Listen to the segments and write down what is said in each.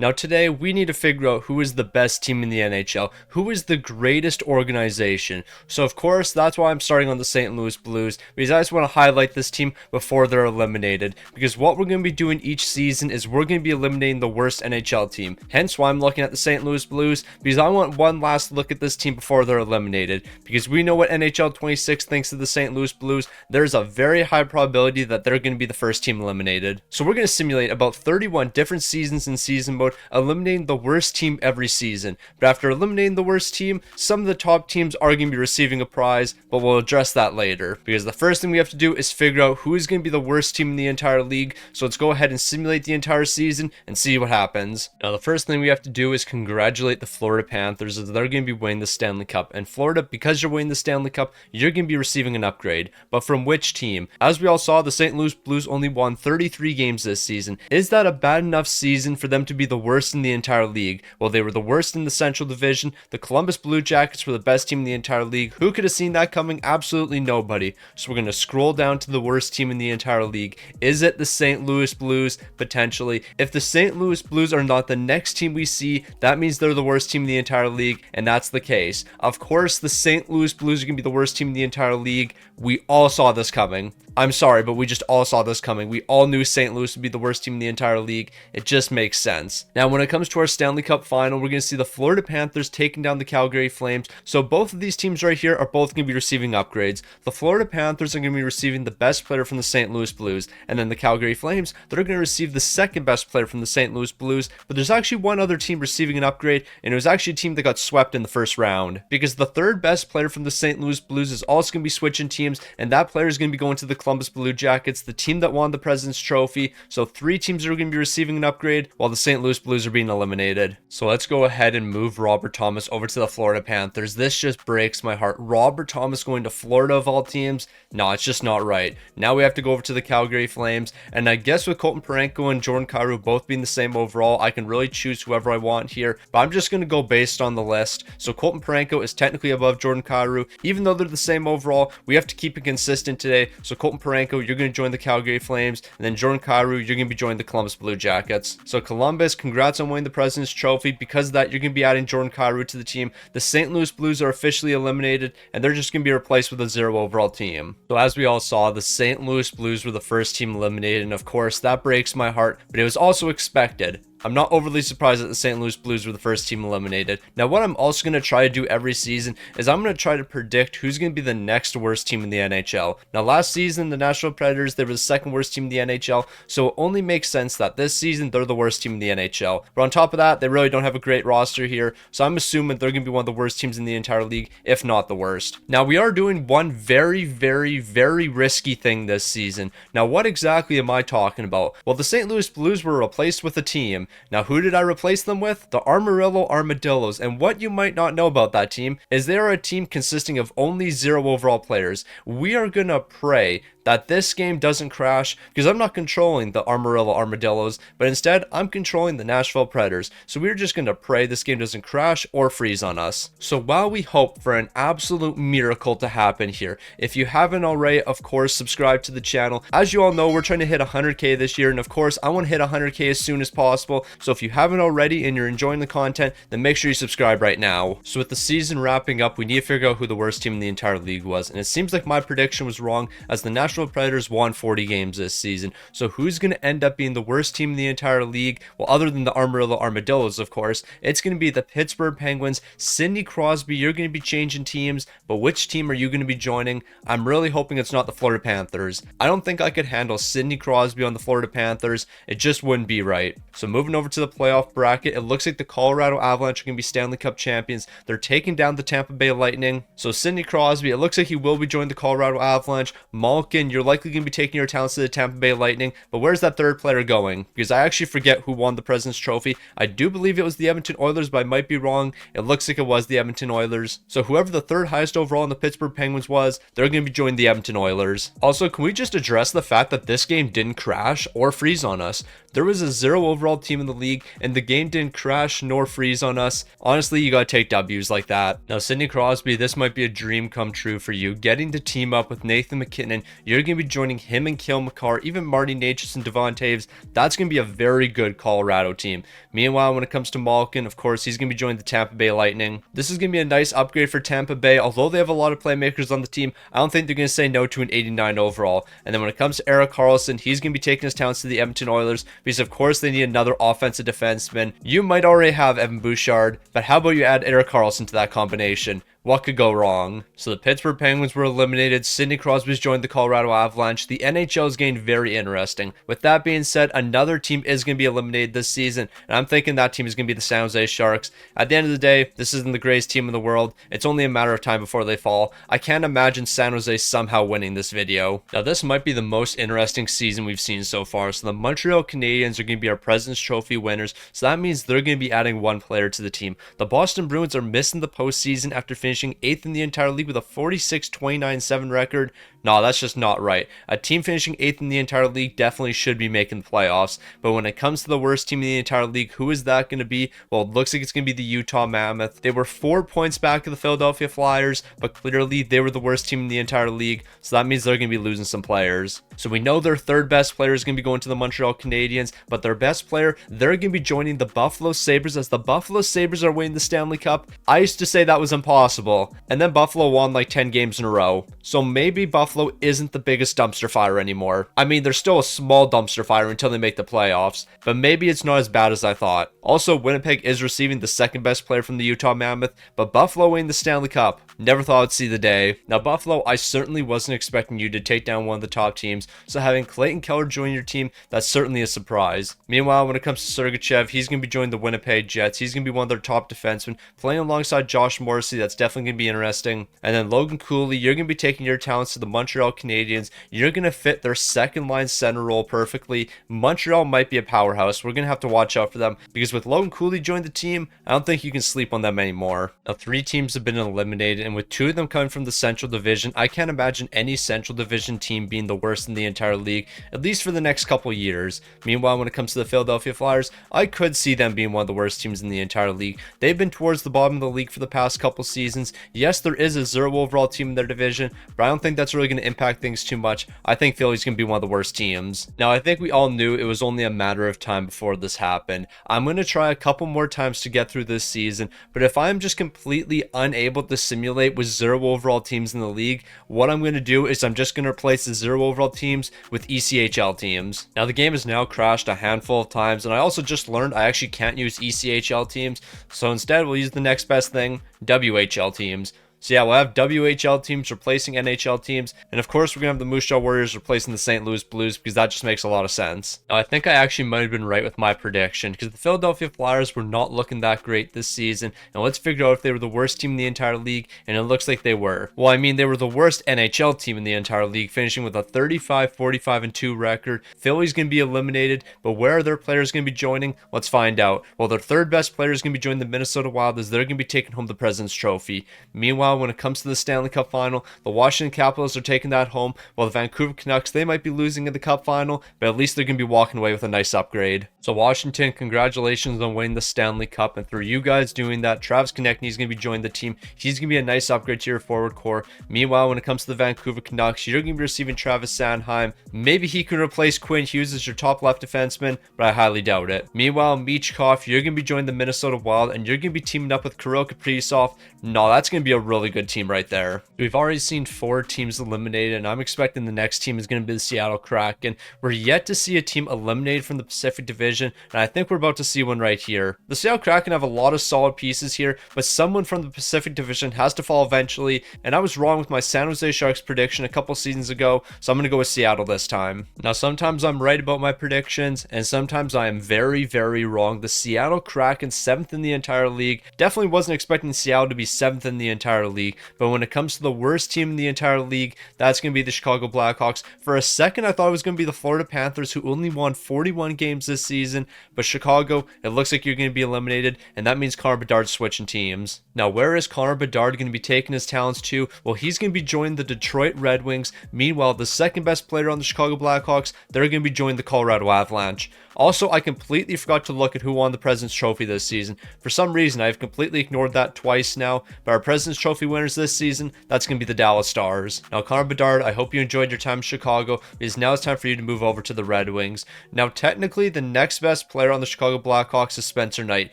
Now today, we need to figure out who is the best team in the NHL, who is the greatest organization. So of course, that's why I'm starting on the St. Louis Blues, because I just want to highlight this team before they're eliminated. Because what we're going to be doing each season is we're going to be eliminating the worst NHL team. Hence why I'm looking at the St. Louis Blues, because I want one last look at this team before they're eliminated. Because we know what NHL 26 thinks of the St. Louis Blues, there's a very high probability that they're going to be the first team eliminated. So we're going to simulate about 31 different seasons in season mode, eliminating the worst team every season. But after eliminating the worst team, some of the top teams are going to be receiving a prize, but we'll address that later. Because the first thing we have to do is figure out who is going to be the worst team in the entire league. So let's go ahead and simulate the entire season and see what happens. Now the first thing we have to do is congratulate the Florida Panthers, as they're going to be winning the Stanley Cup. And Florida, because you're winning the Stanley Cup, you're going to be receiving an upgrade. But from which team? As we all saw, the St. Louis Blues only won 33 games this season. Is that a bad enough season for them to be the worst in the entire league? Well, they were the worst in the Central Division. The Columbus Blue Jackets were the best team in the entire league. Who could have seen that coming? Absolutely nobody. So we're going to scroll down to the worst team in the entire league. Is it the St. Louis Blues? Potentially. If the St. Louis Blues are not the next team we see, that means they're the worst team in the entire league, and that's the case. Of course, the St. Louis Blues are going to be the worst team in the entire league. We all saw this coming. I'm sorry, but we just all saw this coming. We all knew St. Louis would be the worst team in the entire league. It just makes sense. Now, when it comes to our Stanley Cup final, we're going to see the Florida Panthers taking down the Calgary Flames. So both of these teams right here are both going to be receiving upgrades. The Florida Panthers are going to be receiving the best player from the St. Louis Blues. And then the Calgary Flames, they're going to receive the second best player from the St. Louis Blues. But there's actually one other team receiving an upgrade, and it was actually a team that got swept in the first round. Because the third best player from the St. Louis Blues is also going to be switching teams, and that player is going to be going to the Columbus Blue Jackets, the team that won the President's Trophy. So 3 teams are going to be receiving an upgrade, while the St. Louis Blues are being eliminated. So let's go ahead and move Robert Thomas over to the Florida Panthers. This just breaks my heart. Robert Thomas going to Florida of all teams? No, it's just not right. Now we have to go over to the Calgary Flames, and I guess with Colton Parayko and Jordan Kyrou both being the same overall, I can really choose whoever I want here, but I'm just going to go based on the list. So Colton Parayko is technically above Jordan Kyrou. Even though they're the same overall, we have to keep it consistent today. So Colton Parayko, you're going to join the Calgary Flames, and then Jordan Kyrou, you're going to be joining the Columbus Blue Jackets. So Columbus, congrats on winning the President's Trophy. Because of that, you're going to be adding Jordan Kyrou to the team. The St. Louis Blues are officially eliminated, and they're just going to be replaced with a 0 overall team. So as we all saw, the St. Louis Blues were the first team eliminated, and of course, that breaks my heart, but it was also expected. I'm not overly surprised that the St. Louis Blues were the first team eliminated. Now, what I'm also going to try to do every season is I'm going to try to predict who's going to be the next worst team in the NHL. Now, last season, the Nashville Predators, they were the second worst team in the NHL, so it only makes sense that this season, they're the worst team in the NHL. But on top of that, they really don't have a great roster here, so I'm assuming they're going to be one of the worst teams in the entire league, if not the worst. Now, we are doing one very, very, very risky thing this season. Now, what exactly am I talking about? Well, the St. Louis Blues were replaced with a team. Now, who did I replace them with? The Amarillo Armadillos. And what you might not know about that team is they are a team consisting of only 0 overall players. We are gonna pray that this game doesn't crash, because I'm not controlling the Amarillo Armadillos, but instead I'm controlling the Nashville Predators. So we're just going to pray this game doesn't crash or freeze on us. So while we hope for an absolute miracle to happen here, if you haven't already, of course, subscribe to the channel. As you all know, we're trying to hit 100k this year, and of course I want to hit 100k as soon as possible. So if you haven't already and you're enjoying the content, then make sure you subscribe right now. So with the season wrapping up, we need to figure out who the worst team in the entire league was, and it seems like my prediction was wrong, as the Nashville Predators won 40 games this season. So who's going to end up being the worst team in the entire league? Well, other than the Amarillo Armadillos, of course, it's going to be the Pittsburgh Penguins. Sidney Crosby, you're going to be changing teams, but which team are you going to be joining? I'm really hoping it's not the Florida Panthers. I don't think I could handle Sidney Crosby on the Florida Panthers. It just wouldn't be right. So moving over to the playoff bracket, it looks like the Colorado Avalanche are going to be Stanley Cup champions. They're taking down the Tampa Bay Lightning. So Sidney Crosby, it looks like he will be joining the Colorado Avalanche. Malkin, you're likely going to be taking your talents to the Tampa Bay Lightning, but where's that third player going? Because I actually forget who won the President's Trophy. I do believe it was the Edmonton Oilers, but I might be wrong. It looks like it was the Edmonton Oilers. So whoever the third highest overall in the Pittsburgh Penguins was, they're going to be joining the Edmonton Oilers. Also, can we just address the fact that this game didn't crash or freeze on us? There was a 0 overall team in the league, and the game didn't crash nor freeze on us. Honestly, you gotta take W's like that. Now, Sidney Crosby, this might be a dream come true for you. Getting to team up with Nathan McKinnon, you're gonna be joining him and Cale Makar, even Marty Necas and Devon Taves. That's gonna be a very good Colorado team. Meanwhile, when it comes to Malkin, of course, he's gonna be joining the Tampa Bay Lightning. This is gonna be a nice upgrade for Tampa Bay. Although they have a lot of playmakers on the team, I don't think they're gonna say no to an 89 overall. And then when it comes to Erik Karlsson, he's gonna be taking his talents to the Edmonton Oilers because of course they need another offensive defenseman. You might already have Evan Bouchard, but how about you add Erik Karlsson to that combination? What could go wrong? So the Pittsburgh Penguins were eliminated. Sidney Crosby's joined the Colorado Avalanche. The NHL is getting very interesting. With that being said, another team is going to be eliminated this season, and I'm thinking that team is going to be the San Jose Sharks. At the end of the day, this isn't the greatest team in the world. It's only a matter of time before they fall. I can't imagine San Jose somehow winning this video. Now, this might be the most interesting season we've seen so far. So the Montreal Canadiens are going to be our President's Trophy winners, so that means they're going to be adding one player to the team. The Boston Bruins are missing the postseason after finishing 8th in the entire league with a 46-29-7 record. No, that's just not right. A team finishing 8th in the entire league definitely should be making the playoffs. But when it comes to the worst team in the entire league, who is that going to be? Well, it looks like it's going to be the Utah Mammoth. They were 4 points back of the Philadelphia Flyers, but clearly they were the worst team in the entire league. So that means they're going to be losing some players. So we know their third best player is going to be going to the Montreal Canadiens, but their best player, they're going to be joining the Buffalo Sabres as the Buffalo Sabres are winning the Stanley Cup. I used to say that was impossible. And then Buffalo won like 10 games in a row. So maybe Buffalo isn't the biggest dumpster fire anymore. I mean, they're still a small dumpster fire until they make the playoffs, but maybe it's not as bad as I thought. Also, Winnipeg is receiving the second best player from the Utah Mammoth, but Buffalo winning the Stanley Cup. Never thought I'd see the day. Now, Buffalo, I certainly wasn't expecting you to take down one of the top teams, so having Clayton Keller join your team, that's certainly a surprise. Meanwhile, when it comes to Sergachev, he's going to be joining the Winnipeg Jets. He's going to be one of their top defensemen, playing alongside Josh Morrissey. That's definitely going to be interesting. And then Logan Cooley, you're going to be taking your talents to the Montreal Canadiens. You're going to fit their second line center role perfectly. Montreal might be a powerhouse. We're going to have to watch out for them because with Logan Cooley joining the team, I don't think you can sleep on them anymore. Now, 3 teams have been eliminated, and with 2 of them coming from the Central Division, I can't imagine any Central Division team being the worst in the entire league, at least for the next couple years. Meanwhile, when it comes to the Philadelphia Flyers, I could see them being one of the worst teams in the entire league. They've been towards the bottom of the league for the past couple seasons. Yes, there is a 0 overall team in their division, but I don't think that's really going to impact things too much. I think Philly's going to be one of the worst teams. Now, I think we all knew it was only a matter of time before this happened. I'm going to try a couple more times to get through this season, but if I'm just completely unable to simulate with 0 overall teams in the league, what I'm going to do is I'm just going to replace the 0 overall teams with ECHL teams. Now, the game has now crashed a handful of times, and I also just learned I actually can't use ECHL teams, so instead we'll use the next best thing, WHL teams. So yeah, we'll have WHL teams replacing NHL teams, and of course we're going to have the Moose Jaw Warriors replacing the St. Louis Blues because that just makes a lot of sense. Now, I think I actually might have been right with my prediction because the Philadelphia Flyers were not looking that great this season, and let's figure out if they were the worst team in the entire league, and it looks like they were. Well, I mean, they were the worst NHL team in the entire league, finishing with a 35-45-2 record. Philly's going to be eliminated, but where are their players going to be joining? Let's find out. Well, their third best player is going to be joining the Minnesota Wild as they're going to be taking home the President's Trophy. Meanwhile, when it comes to the Stanley Cup final, the Washington Capitals are taking that home, while the Vancouver Canucks, they might be losing in the Cup final, but at least they're going to be walking away with a nice upgrade. So Washington, congratulations on winning the Stanley Cup, and through you guys doing that, Travis Konechny is going to be joining the team. He's going to be a nice upgrade to your forward core. Meanwhile, when it comes to the Vancouver Canucks, you're going to be receiving Travis Sanheim. Maybe he can replace Quinn Hughes as your top left defenseman, but I highly doubt it. Meanwhile, Michkov, you're going to be joining the Minnesota Wild, and you're going to be teaming up with Kirill Kaprizov. No, that's going to be a really good team right there. We've already seen 4 teams eliminated, and I'm expecting the next team is going to be the Seattle Kraken. We're yet to see a team eliminated from the Pacific Division, and I think we're about to see one right here. The Seattle Kraken have a lot of solid pieces here, but someone from the Pacific Division has to fall eventually, and I was wrong with my San Jose Sharks prediction a couple seasons ago, so I'm going to go with Seattle this time. Now, sometimes I'm right about my predictions, and sometimes I am very, very wrong. The Seattle Kraken, 7th in the entire league. Definitely wasn't expecting Seattle to be 7th in the entire league, but when it comes to the worst team in the entire league, that's going to be the Chicago Blackhawks. For a second, I thought it was going to be the Florida Panthers, who only won 41 games this season, but Chicago, it looks like you're going to be eliminated, and that means Connor Bedard's switching teams. Now, where is Connor Bedard going to be taking his talents to? Well, he's going to be joining the Detroit Red Wings. Meanwhile, the second best player on the Chicago Blackhawks, they're going to be joining the Colorado Avalanche. Also, I completely forgot to look at who won the President's Trophy this season. For some reason, I've completely ignored that twice now, but our President's Trophy winners this season, that's going to be the Dallas Stars. Now, Connor Bedard, I hope you enjoyed your time in Chicago, because now it's time for you to move over to the Red Wings. Now, technically, the next best player on the Chicago Blackhawks is Spencer Knight.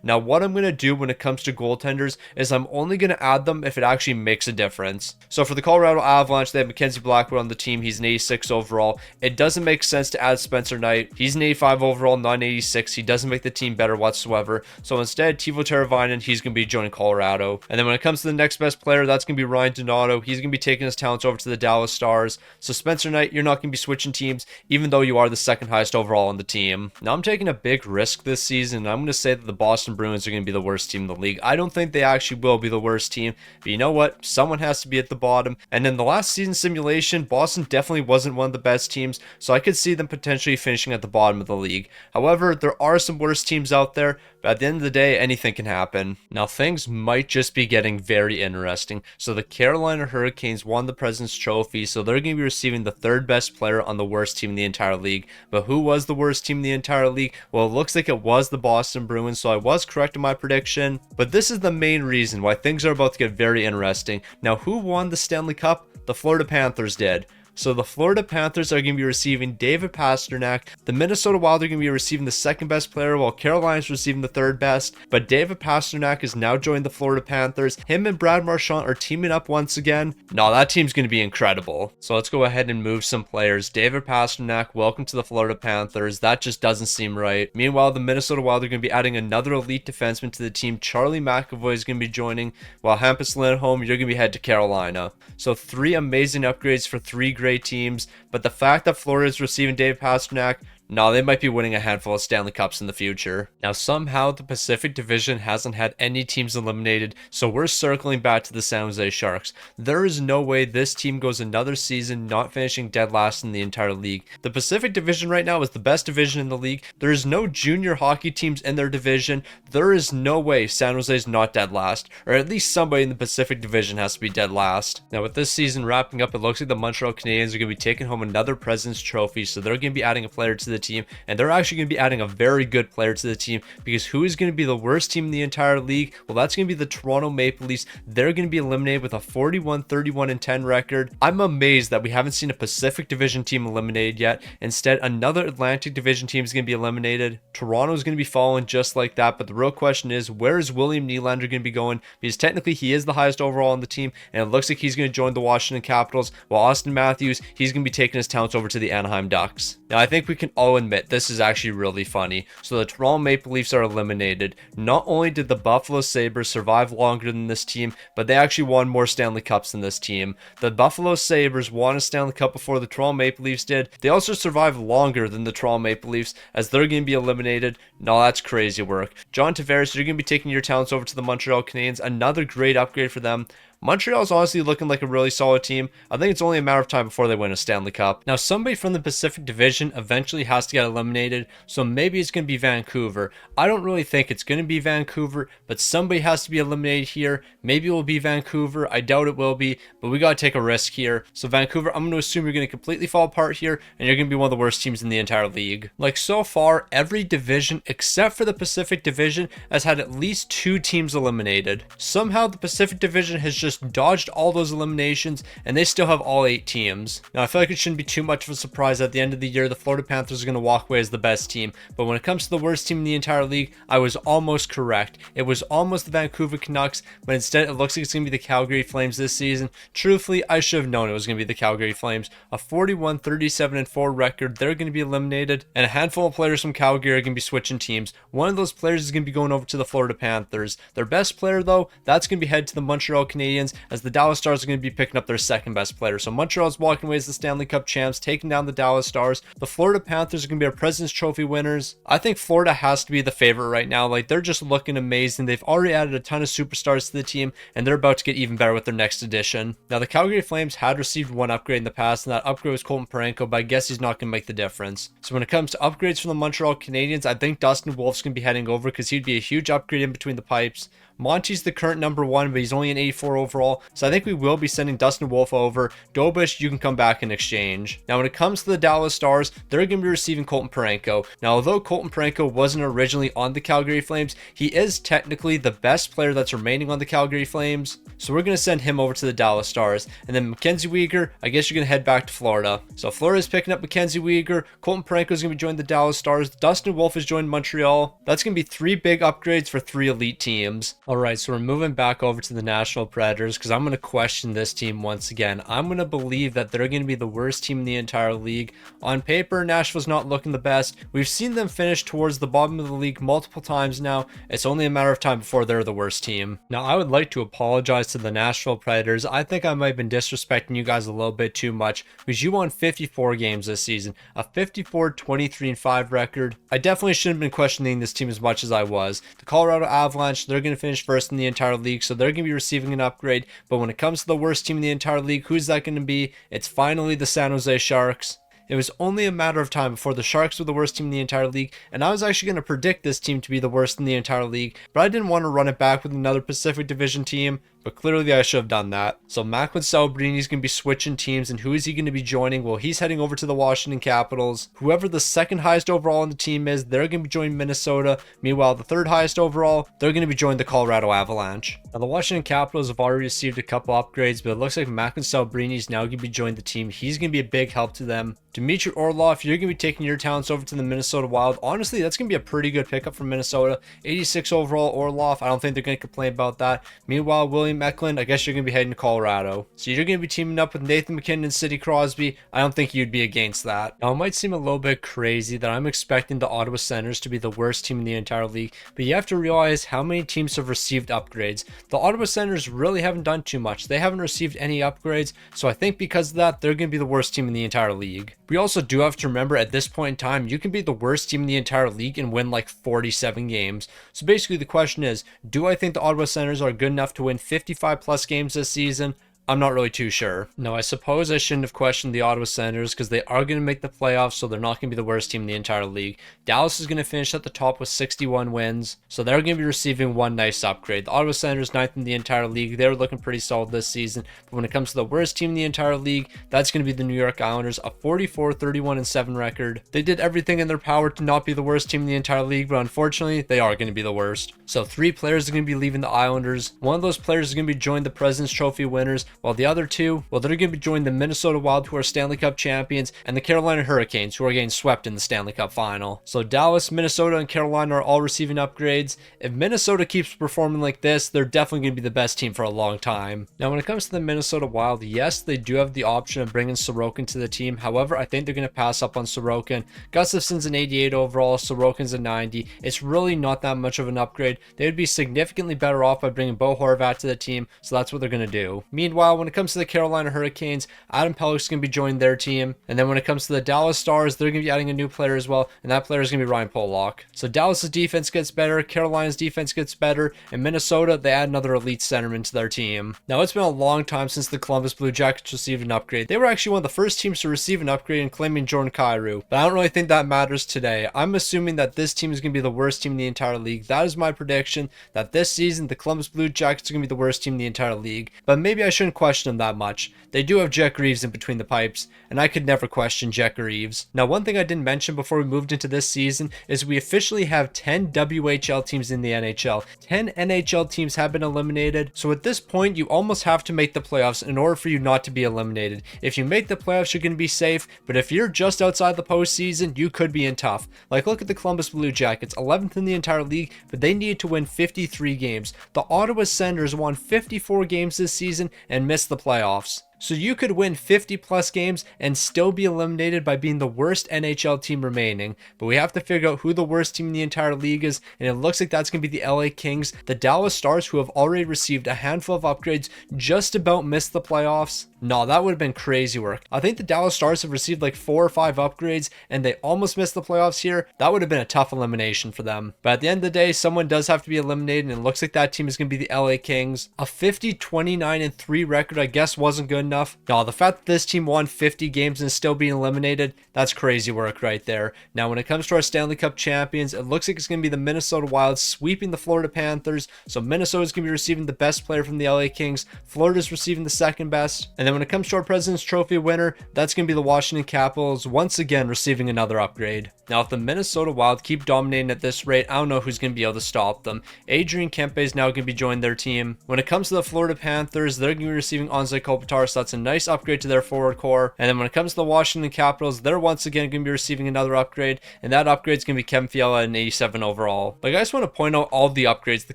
Now, what I'm going to do when it comes to goaltenders is I'm only going to add them if it actually makes a difference. So for the Colorado Avalanche, they have Mackenzie Blackwood on the team. He's an 86 overall. It doesn't make sense to add Spencer Knight. He's an 85 overall, not an 86. He doesn't make the team better whatsoever. So instead, Teuvo Teravainen, he's going to be joining Colorado. And then when it comes to the next best player, that's going to be Ryan Donato. He's going to be taking his talents over to the Dallas Stars. So Spencer Knight, you're not going to be switching teams, even though you are the second highest overall on the team. Now I'm taking a big risk this season. I'm going to say that the Boston Bruins are going to be the worst team in the league. I don't think they actually will be the worst team, but you know what? Someone has to be at the bottom. And in the last season simulation, Boston definitely wasn't one of the best teams, so I could see them potentially finishing at the bottom of the league. However, there are some worse teams out there, but at the end of the day, anything can happen. Now, things might just be getting very interesting. So the Carolina Hurricanes won the President's Trophy, so they're going to be receiving the third best player on the worst team in the entire league. But who was the worst team in the entire league? Well, it looks like it was the Boston Bruins, so I was correct in my prediction. But this is the main reason why things are about to get very interesting. Now, who won the Stanley Cup? The Florida Panthers did. So the Florida Panthers are going to be receiving David Pastrnak. The Minnesota Wild are going to be receiving the second best player, while Carolina is receiving the third best. But David Pastrnak is now joined the Florida Panthers. Him and Brad Marchand are teaming up once again. No, that team's going to be incredible. So let's go ahead and move some players. David Pastrnak, welcome to the Florida Panthers. That just doesn't seem right. Meanwhile, the Minnesota Wild are going to be adding another elite defenseman to the team. Charlie McAvoy is going to be joining, while Hampus Lindholm, you're going to be headed to Carolina. So 3 amazing upgrades for 3 great teams, but the fact that Florida is receiving Dave Pastrnak, no, they might be winning a handful of Stanley Cups in the future. Now, somehow the Pacific Division hasn't had any teams eliminated, so we're circling back to the San Jose Sharks. There is no way this team goes another season not finishing dead last in the entire league. The Pacific Division right now is the best division in the league. There is no junior hockey teams in their division. There is no way San Jose is not dead last, or at least somebody in the Pacific Division has to be dead last. Now, with this season wrapping up, it looks like the Montreal Canadiens are going to be taking home another President's Trophy, so they're going to be adding a player to the team, and they're actually going to be adding a very good player to the team, because who is going to be the worst team in the entire league? Well, that's going to be the Toronto Maple Leafs. They're going to be eliminated with a 41-31-10 record. I'm amazed that we haven't seen a Pacific Division team eliminated yet. Instead, another Atlantic Division team is going to be eliminated. Toronto is going to be following just like that, but the real question is, where is William Nylander going to be going? Because technically he is the highest overall on the team, and it looks like he's going to join the Washington Capitals, while Austin Matthews, he's going to be taking his talents over to the Anaheim Ducks. Now, I think we can all admit this is actually really funny. So the Toronto Maple Leafs are eliminated. Not only did the Buffalo Sabres survive longer than this team, but they actually won more Stanley Cups than this team. The Buffalo Sabres won a Stanley Cup before the Toronto Maple Leafs did. They also survived longer than the Toronto Maple Leafs, as they're going to be eliminated. No, that's crazy work. John Tavares, you're going to be taking your talents over to the Montreal Canadiens. Another great upgrade for them. Montreal is honestly looking like a really solid team. I think it's only a matter of time before they win a Stanley Cup. Now, somebody from the Pacific Division eventually has to get eliminated, so maybe it's going to be Vancouver. I don't really think it's going to be Vancouver, but somebody has to be eliminated here. Maybe it will be Vancouver. I doubt it will be, but we got to take a risk here. So Vancouver, I'm going to assume you're going to completely fall apart here, and you're going to be one of the worst teams in the entire league. Like, so far, every division except for the Pacific Division has had at least 2 teams eliminated. Somehow the Pacific Division has just dodged all those eliminations, and they still have all 8 teams. Now, I feel like it shouldn't be too much of a surprise at the end of the year the Florida Panthers are going to walk away as the best team, but when it comes to the worst team in the entire league, I was almost correct. It was almost the Vancouver Canucks, but instead it looks like it's going to be the Calgary Flames this season. Truthfully, I should have known it was going to be the Calgary Flames. A 41-37-4 record, they're going to be eliminated, and a handful of players from Calgary are going to be switching teams. One of those players is going to be going over to the Florida Panthers. Their best player, though, that's going to be headed to the Montreal Canadiens, as the Dallas Stars are going to be picking up their second best player. So Montreal's walking away as the Stanley Cup champs, taking down the Dallas Stars. The Florida Panthers are going to be our President's Trophy winners. I think Florida has to be the favorite right now. Like, they're just looking amazing. They've already added a ton of superstars to the team, and they're about to get even better with their next addition. Now, the Calgary Flames had received one upgrade in the past, and that upgrade was Colton Parayko, but I guess he's not going to make the difference. So when it comes to upgrades from the Montreal Canadiens, I think Dustin Wolf's going to be heading over, because he'd be a huge upgrade in between the pipes. Monty's the current number 1, but he's only an 84 overall. overall. So I think we will be sending Dustin Wolf over. Dobish, you can come back in exchange. Now, when it comes to the Dallas Stars, they're going to be receiving Colton Parayko. Now, although Colton Parayko wasn't originally on the Calgary Flames, he is technically the best player that's remaining on the Calgary Flames. So we're going to send him over to the Dallas Stars. And then Mackenzie Weegar, I guess you're going to head back to Florida. So Florida is picking up Mackenzie Weegar. Colton Parayko is going to be joining the Dallas Stars. Dustin Wolf is joining Montreal. That's going to be 3 big upgrades for 3 elite teams. All right, so we're moving back over to the Nashville Predators because I'm going to question this team once again. I'm going to believe that they're going to be the worst team in the entire league. On paper, Nashville's not looking the best. We've seen them finish towards the bottom of the league multiple times now. It's only a matter of time before they're the worst team. Now, I would like to apologize to the Nashville Predators. I think I might have been disrespecting you guys a little bit too much because you won 54 games this season, a 54-23-5 record. I definitely shouldn't have been questioning this team as much as I was. The Colorado Avalanche, they're going to finish first in the entire league, so they're going to be receiving an upgrade. But when it comes to the worst team in the entire league, who's that going to be? It's finally the San Jose Sharks. It was only a matter of time before the Sharks were the worst team in the entire league, and I was actually going to predict this team to be the worst in the entire league, but I didn't want to run it back with another Pacific Division team, but clearly I should have done that. So Macklin Celebrini is going to be switching teams, and who is he going to be joining? Well, he's heading over to the Washington Capitals. Whoever the second highest overall on the team is, they're going to be joining Minnesota. Meanwhile, the third highest overall, they're going to be joining the Colorado Avalanche. Now, the Washington Capitals have already received a couple upgrades, but it looks like Macklin Celebrini is now going to be joining the team. He's going to be a big help to them. Dmitry Orlov, you're going to be taking your talents over to the Minnesota Wild. Honestly, that's going to be a pretty good pickup from Minnesota. 86 overall Orlov. I don't think they're going to complain about that. Meanwhile, William Eklund, I guess you're going to be heading to Colorado. So you're going to be teaming up with Nathan McKinnon and Sidney Crosby. I don't think you'd be against that. Now, it might seem a little bit crazy that I'm expecting the Ottawa Senators to be the worst team in the entire league, but you have to realize how many teams have received upgrades. The Ottawa Senators really haven't done too much. They haven't received any upgrades, so I think because of that, they're going to be the worst team in the entire league. We also do have to remember at this point in time, you can be the worst team in the entire league and win like 47 games. So basically the question is, do I think the Ottawa Senators are good enough to win 55 plus games this season? I'm not really too sure. No, I suppose I shouldn't have questioned the Ottawa Senators because they are going to make the playoffs, so they're not going to be the worst team in the entire league. Dallas is going to finish at the top with 61 wins, so they're going to be receiving one nice upgrade. The Ottawa Senators, 9th in the entire league. They're looking pretty solid this season, but when it comes to the worst team in the entire league, that's going to be the New York Islanders, a 44-31-7 record. They did everything in their power to not be the worst team in the entire league, but unfortunately, they are going to be the worst. So 3 players are going to be leaving the Islanders. One of those players is going to be joining the President's Trophy winners, while the other 2, well, they're going to be joining the Minnesota Wild, who are Stanley Cup champions, and the Carolina Hurricanes, who are getting swept in the Stanley Cup final. So Dallas, Minnesota, and Carolina are all receiving upgrades. If Minnesota keeps performing like this, they're definitely going to be the best team for a long time. Now, when it comes to the Minnesota Wild, yes, they do have the option of bringing Sorokin to the team. However, I think they're going to pass up on Sorokin. Gustafson's an 88 overall, Sorokin's a 90. It's really not that much of an upgrade. They would be significantly better off by bringing Bo Horvat to the team, so that's what they're going to do. Meanwhile, when it comes to the Carolina Hurricanes, Adam Pellick's going to be joining their team. And then when it comes to the Dallas Stars, they're going to be adding a new player as well, and that player is going to be Ryan Pollock. So Dallas's defense gets better, Carolina's defense gets better, and Minnesota, they add another elite centerman to their team. Now, it's been a long time since the Columbus Blue Jackets received an upgrade. They were actually one of the first teams to receive an upgrade in claiming Jordan Kyrou, but I don't really think that matters today. I'm assuming that this team is going to be the worst team in the entire league. That is my prediction, that this season, the Columbus Blue Jackets are going to be the worst team in the entire league. But maybe I shouldn't question them that much. They do have Jack Reeves in between the pipes, and I could never question Jack Reeves. Now, one thing I didn't mention before we moved into this season is we officially have 10 WHL teams in the NHL. 10 NHL teams have been eliminated, so at this point, you almost have to make the playoffs in order for you not to be eliminated. If you make the playoffs, you're going to be safe, but if you're just outside the postseason, you could be in tough. Like, look at the Columbus Blue Jackets, 11th in the entire league, but they needed to win 53 games. The Ottawa Senators won 54 games this season and missed the playoffs. So you could win 50 plus games and still be eliminated by being the worst NHL team remaining. But we have to figure out who the worst team in the entire league is, and it looks like that's going to be the LA Kings. The Dallas Stars, who have already received a handful of upgrades, just about missed the playoffs. No, that would have been crazy work. I think the Dallas Stars have received like 4 or 5 upgrades and they almost missed the playoffs here. That would have been a tough elimination for them. But at the end of the day, someone does have to be eliminated, and it looks like that team is going to be the LA Kings. A 50-29-3 record, I guess, wasn't good enough. No, the fact that this team won 50 games and is still being eliminated, that's crazy work right there. Now, when it comes to our Stanley Cup champions, it looks like it's going to be the Minnesota Wild sweeping the Florida Panthers. So Minnesota's going to be receiving the best player from the LA Kings. Florida's receiving the second best. And then when it comes to our President's Trophy winner, that's going to be the Washington Capitals, once again receiving another upgrade. Now, if the Minnesota Wild keep dominating at this rate, I don't know who's going to be able to stop them. Adrian Kempe is now going to be joining their team. When it comes to the Florida Panthers, they're going to be receiving Anze Kopitar, so that's a nice upgrade to their forward core. And then when it comes to the Washington Capitals, they're once again going to be receiving another upgrade, and that upgrade is going to be Kevin Fiala at an 87 overall. But I just want to point out all the upgrades the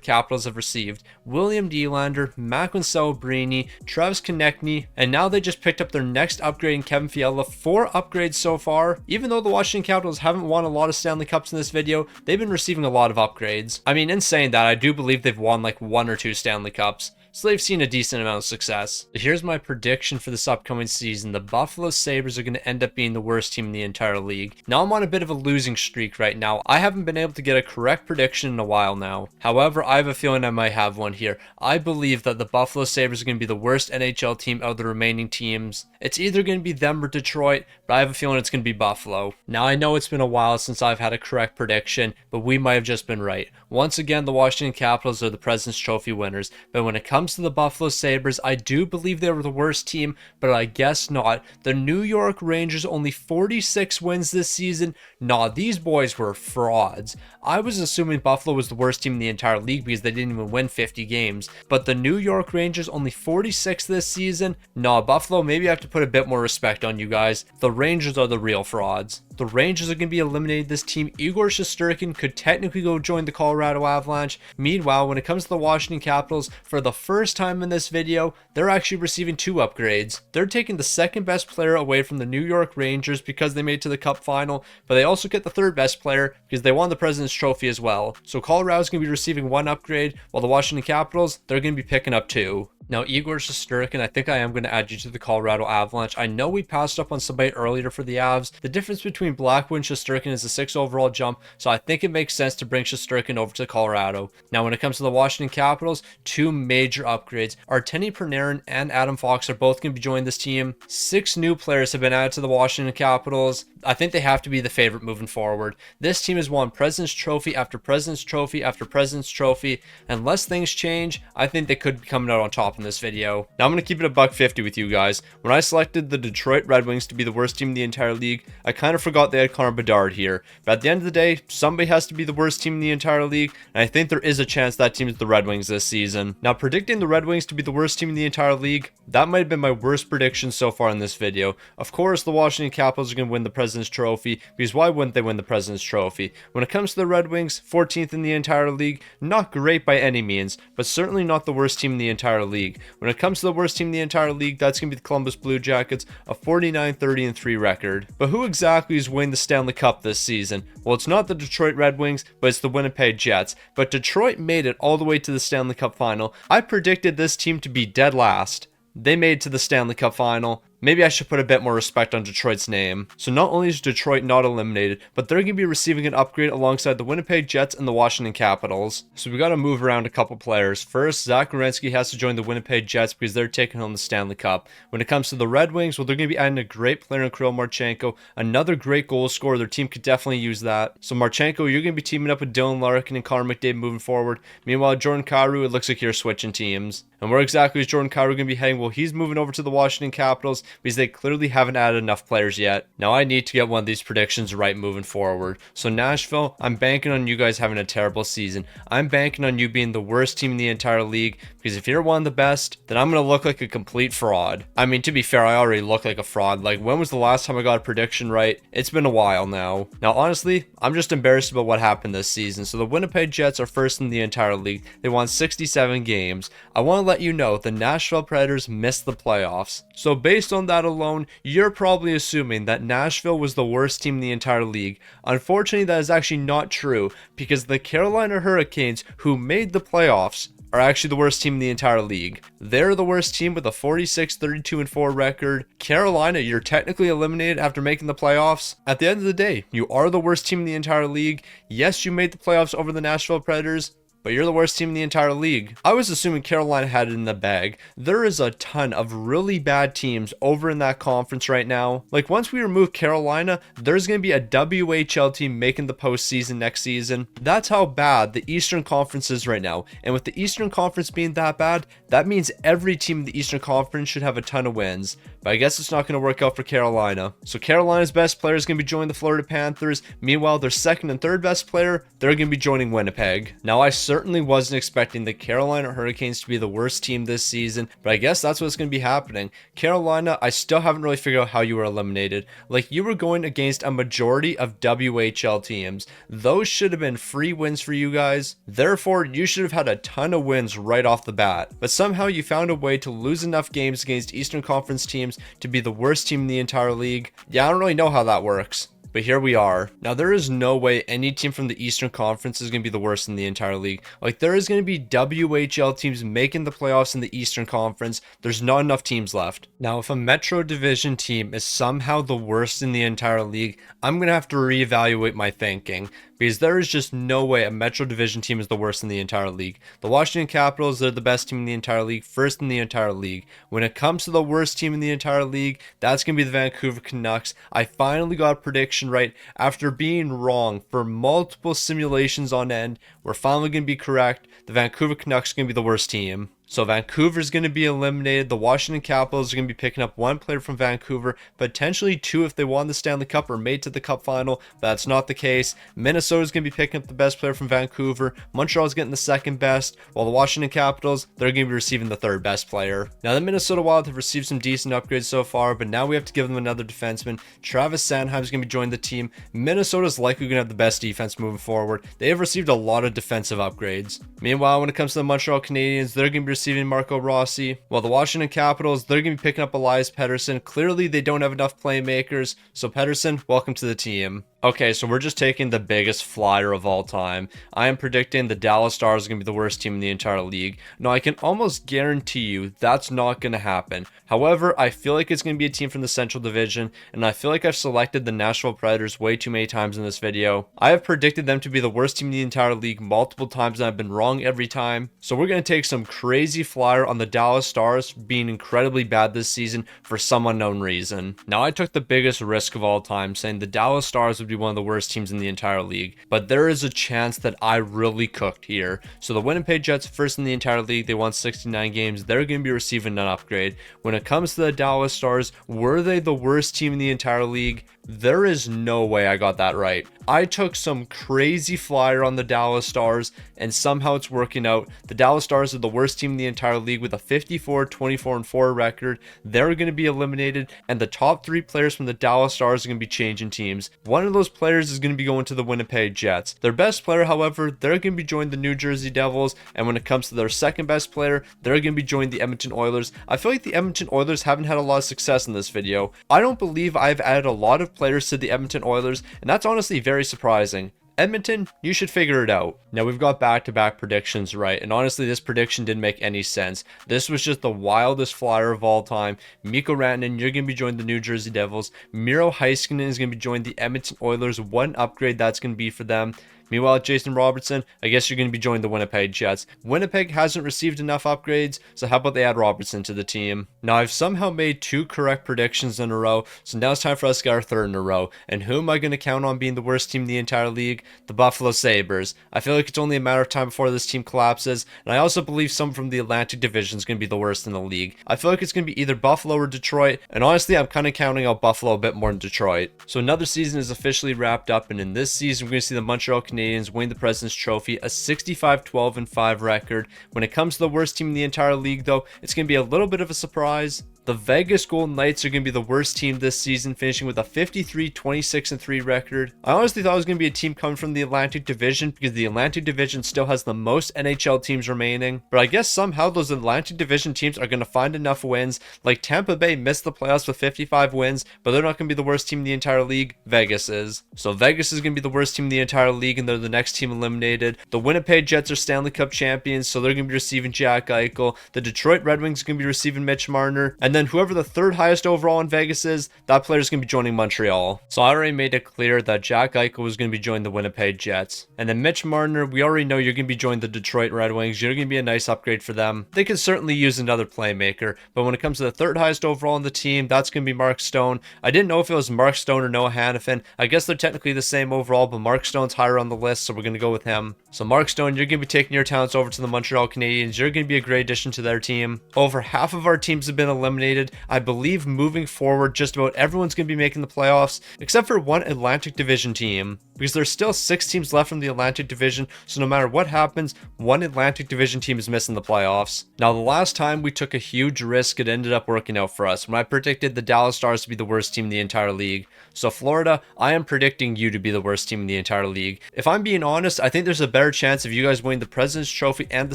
Capitals have received. William Nylander, Macklin Celebrini, Travis Konechny, and now they just picked up their next upgrade in Kevin Fiala. 4 upgrades so far. Even though the Washington Capitals haven't won a lot of Stanley Cups in this video, they've been receiving a lot of upgrades. I mean, in saying that, I do believe they've won like 1 or 2 Stanley Cups. So they've seen a decent amount of success. Here's my prediction for this upcoming season. The Buffalo Sabres are going to end up being the worst team in the entire league. Now I'm on a bit of a losing streak right now. I haven't been able to get a correct prediction in a while now. However, I have a feeling I might have one here. I believe that the Buffalo Sabres are going to be the worst NHL team out of the remaining teams. It's either going to be them or Detroit, but I have a feeling it's going to be Buffalo. Now I know it's been a while since I've had a correct prediction, but we might have just been right. Once again, the Washington Capitals are the President's Trophy winners, but when it comes to the Buffalo Sabres, I do believe they were the worst team, but I guess not. The New York Rangers, only 46 wins this season. Nah, these boys were frauds. I was assuming Buffalo was the worst team in the entire league because they didn't even win 50 games, but the New York Rangers, only 46 this season. Nah, Buffalo, maybe I have to put a bit more respect on you guys. The Rangers are the real frauds. The Rangers are going to be eliminated this team. Igor Shesterkin could technically go join the Colorado Avalanche. Meanwhile, when it comes to the Washington Capitals, for the first time in this video, they're actually receiving 2 upgrades. They're taking the second best player away from the New York Rangers because they made it to the Cup final, but they also get the third best player because they won the President's Trophy as well. So Colorado's going to be receiving 1 upgrade, while the Washington Capitals, they're going to be picking up 2. Now, Igor Shesterkin, I think I am going to add you to the Colorado Avalanche. I know we passed up on somebody earlier for the Avs. The difference between Blackwood and Shesterkin is a 6 overall jump, so I think it makes sense to bring Shesterkin over to Colorado. Now, when it comes to the Washington Capitals, 2 major upgrades. Artemi Panarin and Adam Fox are both going to be joining this team. 6 new players have been added to the Washington Capitals. I think they have to be the favorite moving forward. This team has won President's Trophy after President's Trophy after President's Trophy. Unless things change, I think they could be coming out on top in this video. Now I'm going to keep it $150 with you guys. When I selected the Detroit Red Wings to be the worst team in the entire league, I kind of forgot they had Connor Bedard here. But at the end of the day, somebody has to be the worst team in the entire league, and I think there is a chance that team is the Red Wings this season. Now, predicting the Red Wings to be the worst team in the entire league, that might have been my worst prediction so far in this video. Of course, the Washington Capitals are going to win the President's Trophy, because why wouldn't they win the President's Trophy? When it comes to the Red Wings, 14th in the entire league, not great by any means, but certainly not the worst team in the entire league. When it comes to the worst team in the entire league, that's going to be the Columbus Blue Jackets, a 49-30-3 record. But who exactly is winning the Stanley Cup this season? Well, it's not the Detroit Red Wings, but it's the Winnipeg Jets. But Detroit made it all the way to the Stanley Cup final. I predicted this team to be dead last. They made it to the Stanley Cup final. Maybe I should put a bit more respect on Detroit's name. So not only is Detroit not eliminated, but they're going to be receiving an upgrade alongside the Winnipeg Jets and the Washington Capitals. So we got to move around a couple players. First, Zach Werenski has to join the Winnipeg Jets because they're taking home the Stanley Cup. When it comes to the Red Wings, well, they're going to be adding a great player in Kirill Marchenko, another great goal scorer. Their team could definitely use that. So Marchenko, you're going to be teaming up with Dylan Larkin and Connor McDavid moving forward. Meanwhile, Jordan Kyrou, it looks like you're switching teams. And where exactly is Jordan Kyrou going to be heading? Well, he's moving over to the Washington Capitals because they clearly haven't added enough players yet. Now I need to get one of these predictions right moving forward. So Nashville, I'm banking on you guys having a terrible season. I'm banking on you being the worst team in the entire league, because if you're one of the best, then I'm going to look like a complete fraud. I mean, to be fair, I already look like a fraud. Like, when was the last time I got a prediction right? It's been a while now. Now, honestly, I'm just embarrassed about what happened this season. So the Winnipeg Jets are first in the entire league. They won 67 games. I want to let you know the Nashville Predators missed the playoffs. So based on that alone, you're probably assuming that Nashville was the worst team in the entire league. Unfortunately, that is actually not true, because the Carolina Hurricanes, who made the playoffs, are actually the worst team in the entire league. They're the worst team with a 46-32-4 record. Carolina, you're technically eliminated after making the playoffs. At the end of the day, you are the worst team in the entire league. Yes, you made the playoffs over the Nashville Predators, but you're the worst team in the entire league. I was assuming Carolina had it in the bag. There is a ton of really bad teams over in that conference right now. Like, once we remove Carolina, there's going to be a WHL team making the postseason next season. That's how bad the Eastern Conference is right now. And with the Eastern Conference being that bad, that means every team in the Eastern Conference should have a ton of wins. But I guess it's not going to work out for Carolina. So Carolina's best player is going to be joining the Florida Panthers. Meanwhile, their second and third best player, they're going to be joining Winnipeg. Now, I certainly wasn't expecting the Carolina Hurricanes to be the worst team this season, but I guess that's what's going to be happening. Carolina, I still haven't really figured out how you were eliminated. Like, you were going against a majority of WHL teams. Those should have been free wins for you guys. Therefore, you should have had a ton of wins right off the bat. But somehow you found a way to lose enough games against Eastern Conference teams to be the worst team in the entire league. Yeah, I don't really know how that works, but here we are. Now, there is no way any team from the Eastern Conference is going to be the worst in the entire league. Like, there is going to be WHL teams making the playoffs in the Eastern Conference. There's not enough teams left. Now, if a Metro Division team is somehow the worst in the entire league, I'm going to have to reevaluate my thinking, because there is just no way a Metro Division team is the worst in the entire league. The Washington Capitals, they're the best team in the entire league, first in the entire league. When it comes to the worst team in the entire league, that's going to be the Vancouver Canucks. I finally got a prediction right after being wrong for multiple simulations on end. We're finally going to be correct. The Vancouver Canucks are going to be the worst team. So Vancouver's going to be eliminated. The Washington Capitals are going to be picking up one player from Vancouver, potentially two if they won the Stanley Cup or made to the Cup final. But that's not the case. Minnesota's going to be picking up the best player from Vancouver. Montreal's getting the second best, while the Washington Capitals, they're going to be receiving the third best player. Now, the Minnesota Wild have received some decent upgrades so far, but now we have to give them another defenseman. Travis Sanheim's going to be joining the team. Minnesota's likely going to have the best defense moving forward. They have received a lot of defensive upgrades. Meanwhile, when it comes to the Montreal Canadiens, they're going to be receiving Marco Rossi, while the Washington Capitals, they're going to be picking up Elias Pettersson. Clearly, they don't have enough playmakers, so Pettersson, welcome to the team. Okay, so we're just taking the biggest flyer of all time. I am predicting the Dallas Stars are going to be the worst team in the entire league. Now, I can almost guarantee you that's not going to happen. However, I feel like it's going to be a team from the Central Division, and I feel like I've selected the Nashville Predators way too many times in this video. I have predicted them to be the worst team in the entire league multiple times, and I've been wrong every time. So we're going to take some crazy flyer on the Dallas Stars being incredibly bad this season for some unknown reason. Now, I took the biggest risk of all time, saying the Dallas Stars would be one of the worst teams in the entire league, but there is a chance that I really cooked here. So the Winnipeg Jets, first in the entire league, they won 69 games. They're going to be receiving an upgrade. When it comes to the Dallas Stars, were they the worst team in the entire league? There is no way I got that right. I took some crazy flyer on the Dallas Stars, and somehow it's working out. The Dallas Stars are the worst team in the entire league with a 54-24-4 record. They're going to be eliminated, and the top three players from the Dallas Stars are going to be changing teams. One of those players is going to be going to the Winnipeg Jets. Their best player, however, they're going to be joining the New Jersey Devils, and when it comes to their second best player, they're going to be joining the Edmonton Oilers. I feel like the Edmonton Oilers haven't had a lot of success in this video. I don't believe I've added a lot of players to the Edmonton Oilers, and that's honestly very surprising. Edmonton, you should figure it out. Now, we've got back-to-back predictions right, and honestly, this prediction didn't make any sense. This was just the wildest flyer of all time. Mikko Rantanen, you're going to be joining the New Jersey Devils. Miro Heiskanen is going to be joining the Edmonton Oilers. One upgrade that's going to be for them. Meanwhile, Jason Robertson, I guess you're going to be joining the Winnipeg Jets. Winnipeg hasn't received enough upgrades, so how about they add Robertson to the team? Now, I've somehow made two correct predictions in a row, so now it's time for us to get our third in a row. And who am I going to count on being the worst team in the entire league? The Buffalo Sabres. I feel like it's only a matter of time before this team collapses, and I also believe someone from the Atlantic Division is going to be the worst in the league. I feel like it's going to be either Buffalo or Detroit, and honestly, I'm kind of counting out Buffalo a bit more than Detroit. So another season is officially wrapped up, and in this season, we're going to see the Montreal Canadiens win the President's Trophy, a 65-12-5 record. When it comes to the worst team in the entire league, though, it's going to be a little bit of a surprise. The Vegas Golden Knights are going to be the worst team this season, finishing with a 53-26-3 record. I honestly thought it was going to be a team coming from the Atlantic Division because the Atlantic Division still has the most NHL teams remaining. But I guess somehow those Atlantic Division teams are going to find enough wins. Like Tampa Bay missed the playoffs with 55 wins, but they're not going to be the worst team in the entire league. Vegas is. So Vegas is going to be the worst team in the entire league, and they're the next team eliminated. The Winnipeg Jets are Stanley Cup champions, so they're going to be receiving Jack Eichel. The Detroit Red Wings are going to be receiving Mitch Marner. And then whoever the third highest overall in Vegas is, that player is going to be joining Montreal. So I already made it clear that Jack Eichel was going to be joining the Winnipeg Jets. And then Mitch Marner, we already know you're going to be joining the Detroit Red Wings. You're going to be a nice upgrade for them. They could certainly use another playmaker, but when it comes to the third highest overall on the team, that's going to be Mark Stone. I didn't know if it was Mark Stone or Noah Hannafin. I guess they're technically the same overall, but Mark Stone's higher on the list, so we're going to go with him. So Mark Stone, you're going to be taking your talents over to the Montreal Canadiens. You're going to be a great addition to their team. Over half of our teams have been eliminated. I believe moving forward, just about everyone's going to be making the playoffs, except for one Atlantic Division team, because there's still 6 teams left from the Atlantic Division, so no matter what happens, one Atlantic Division team is missing the playoffs. Now, the last time we took a huge risk, it ended up working out for us when I predicted the Dallas Stars to be the worst team in the entire league. So Florida, I am predicting you to be the worst team in the entire league. If I'm being honest, I think there's a better chance of you guys winning the President's Trophy and the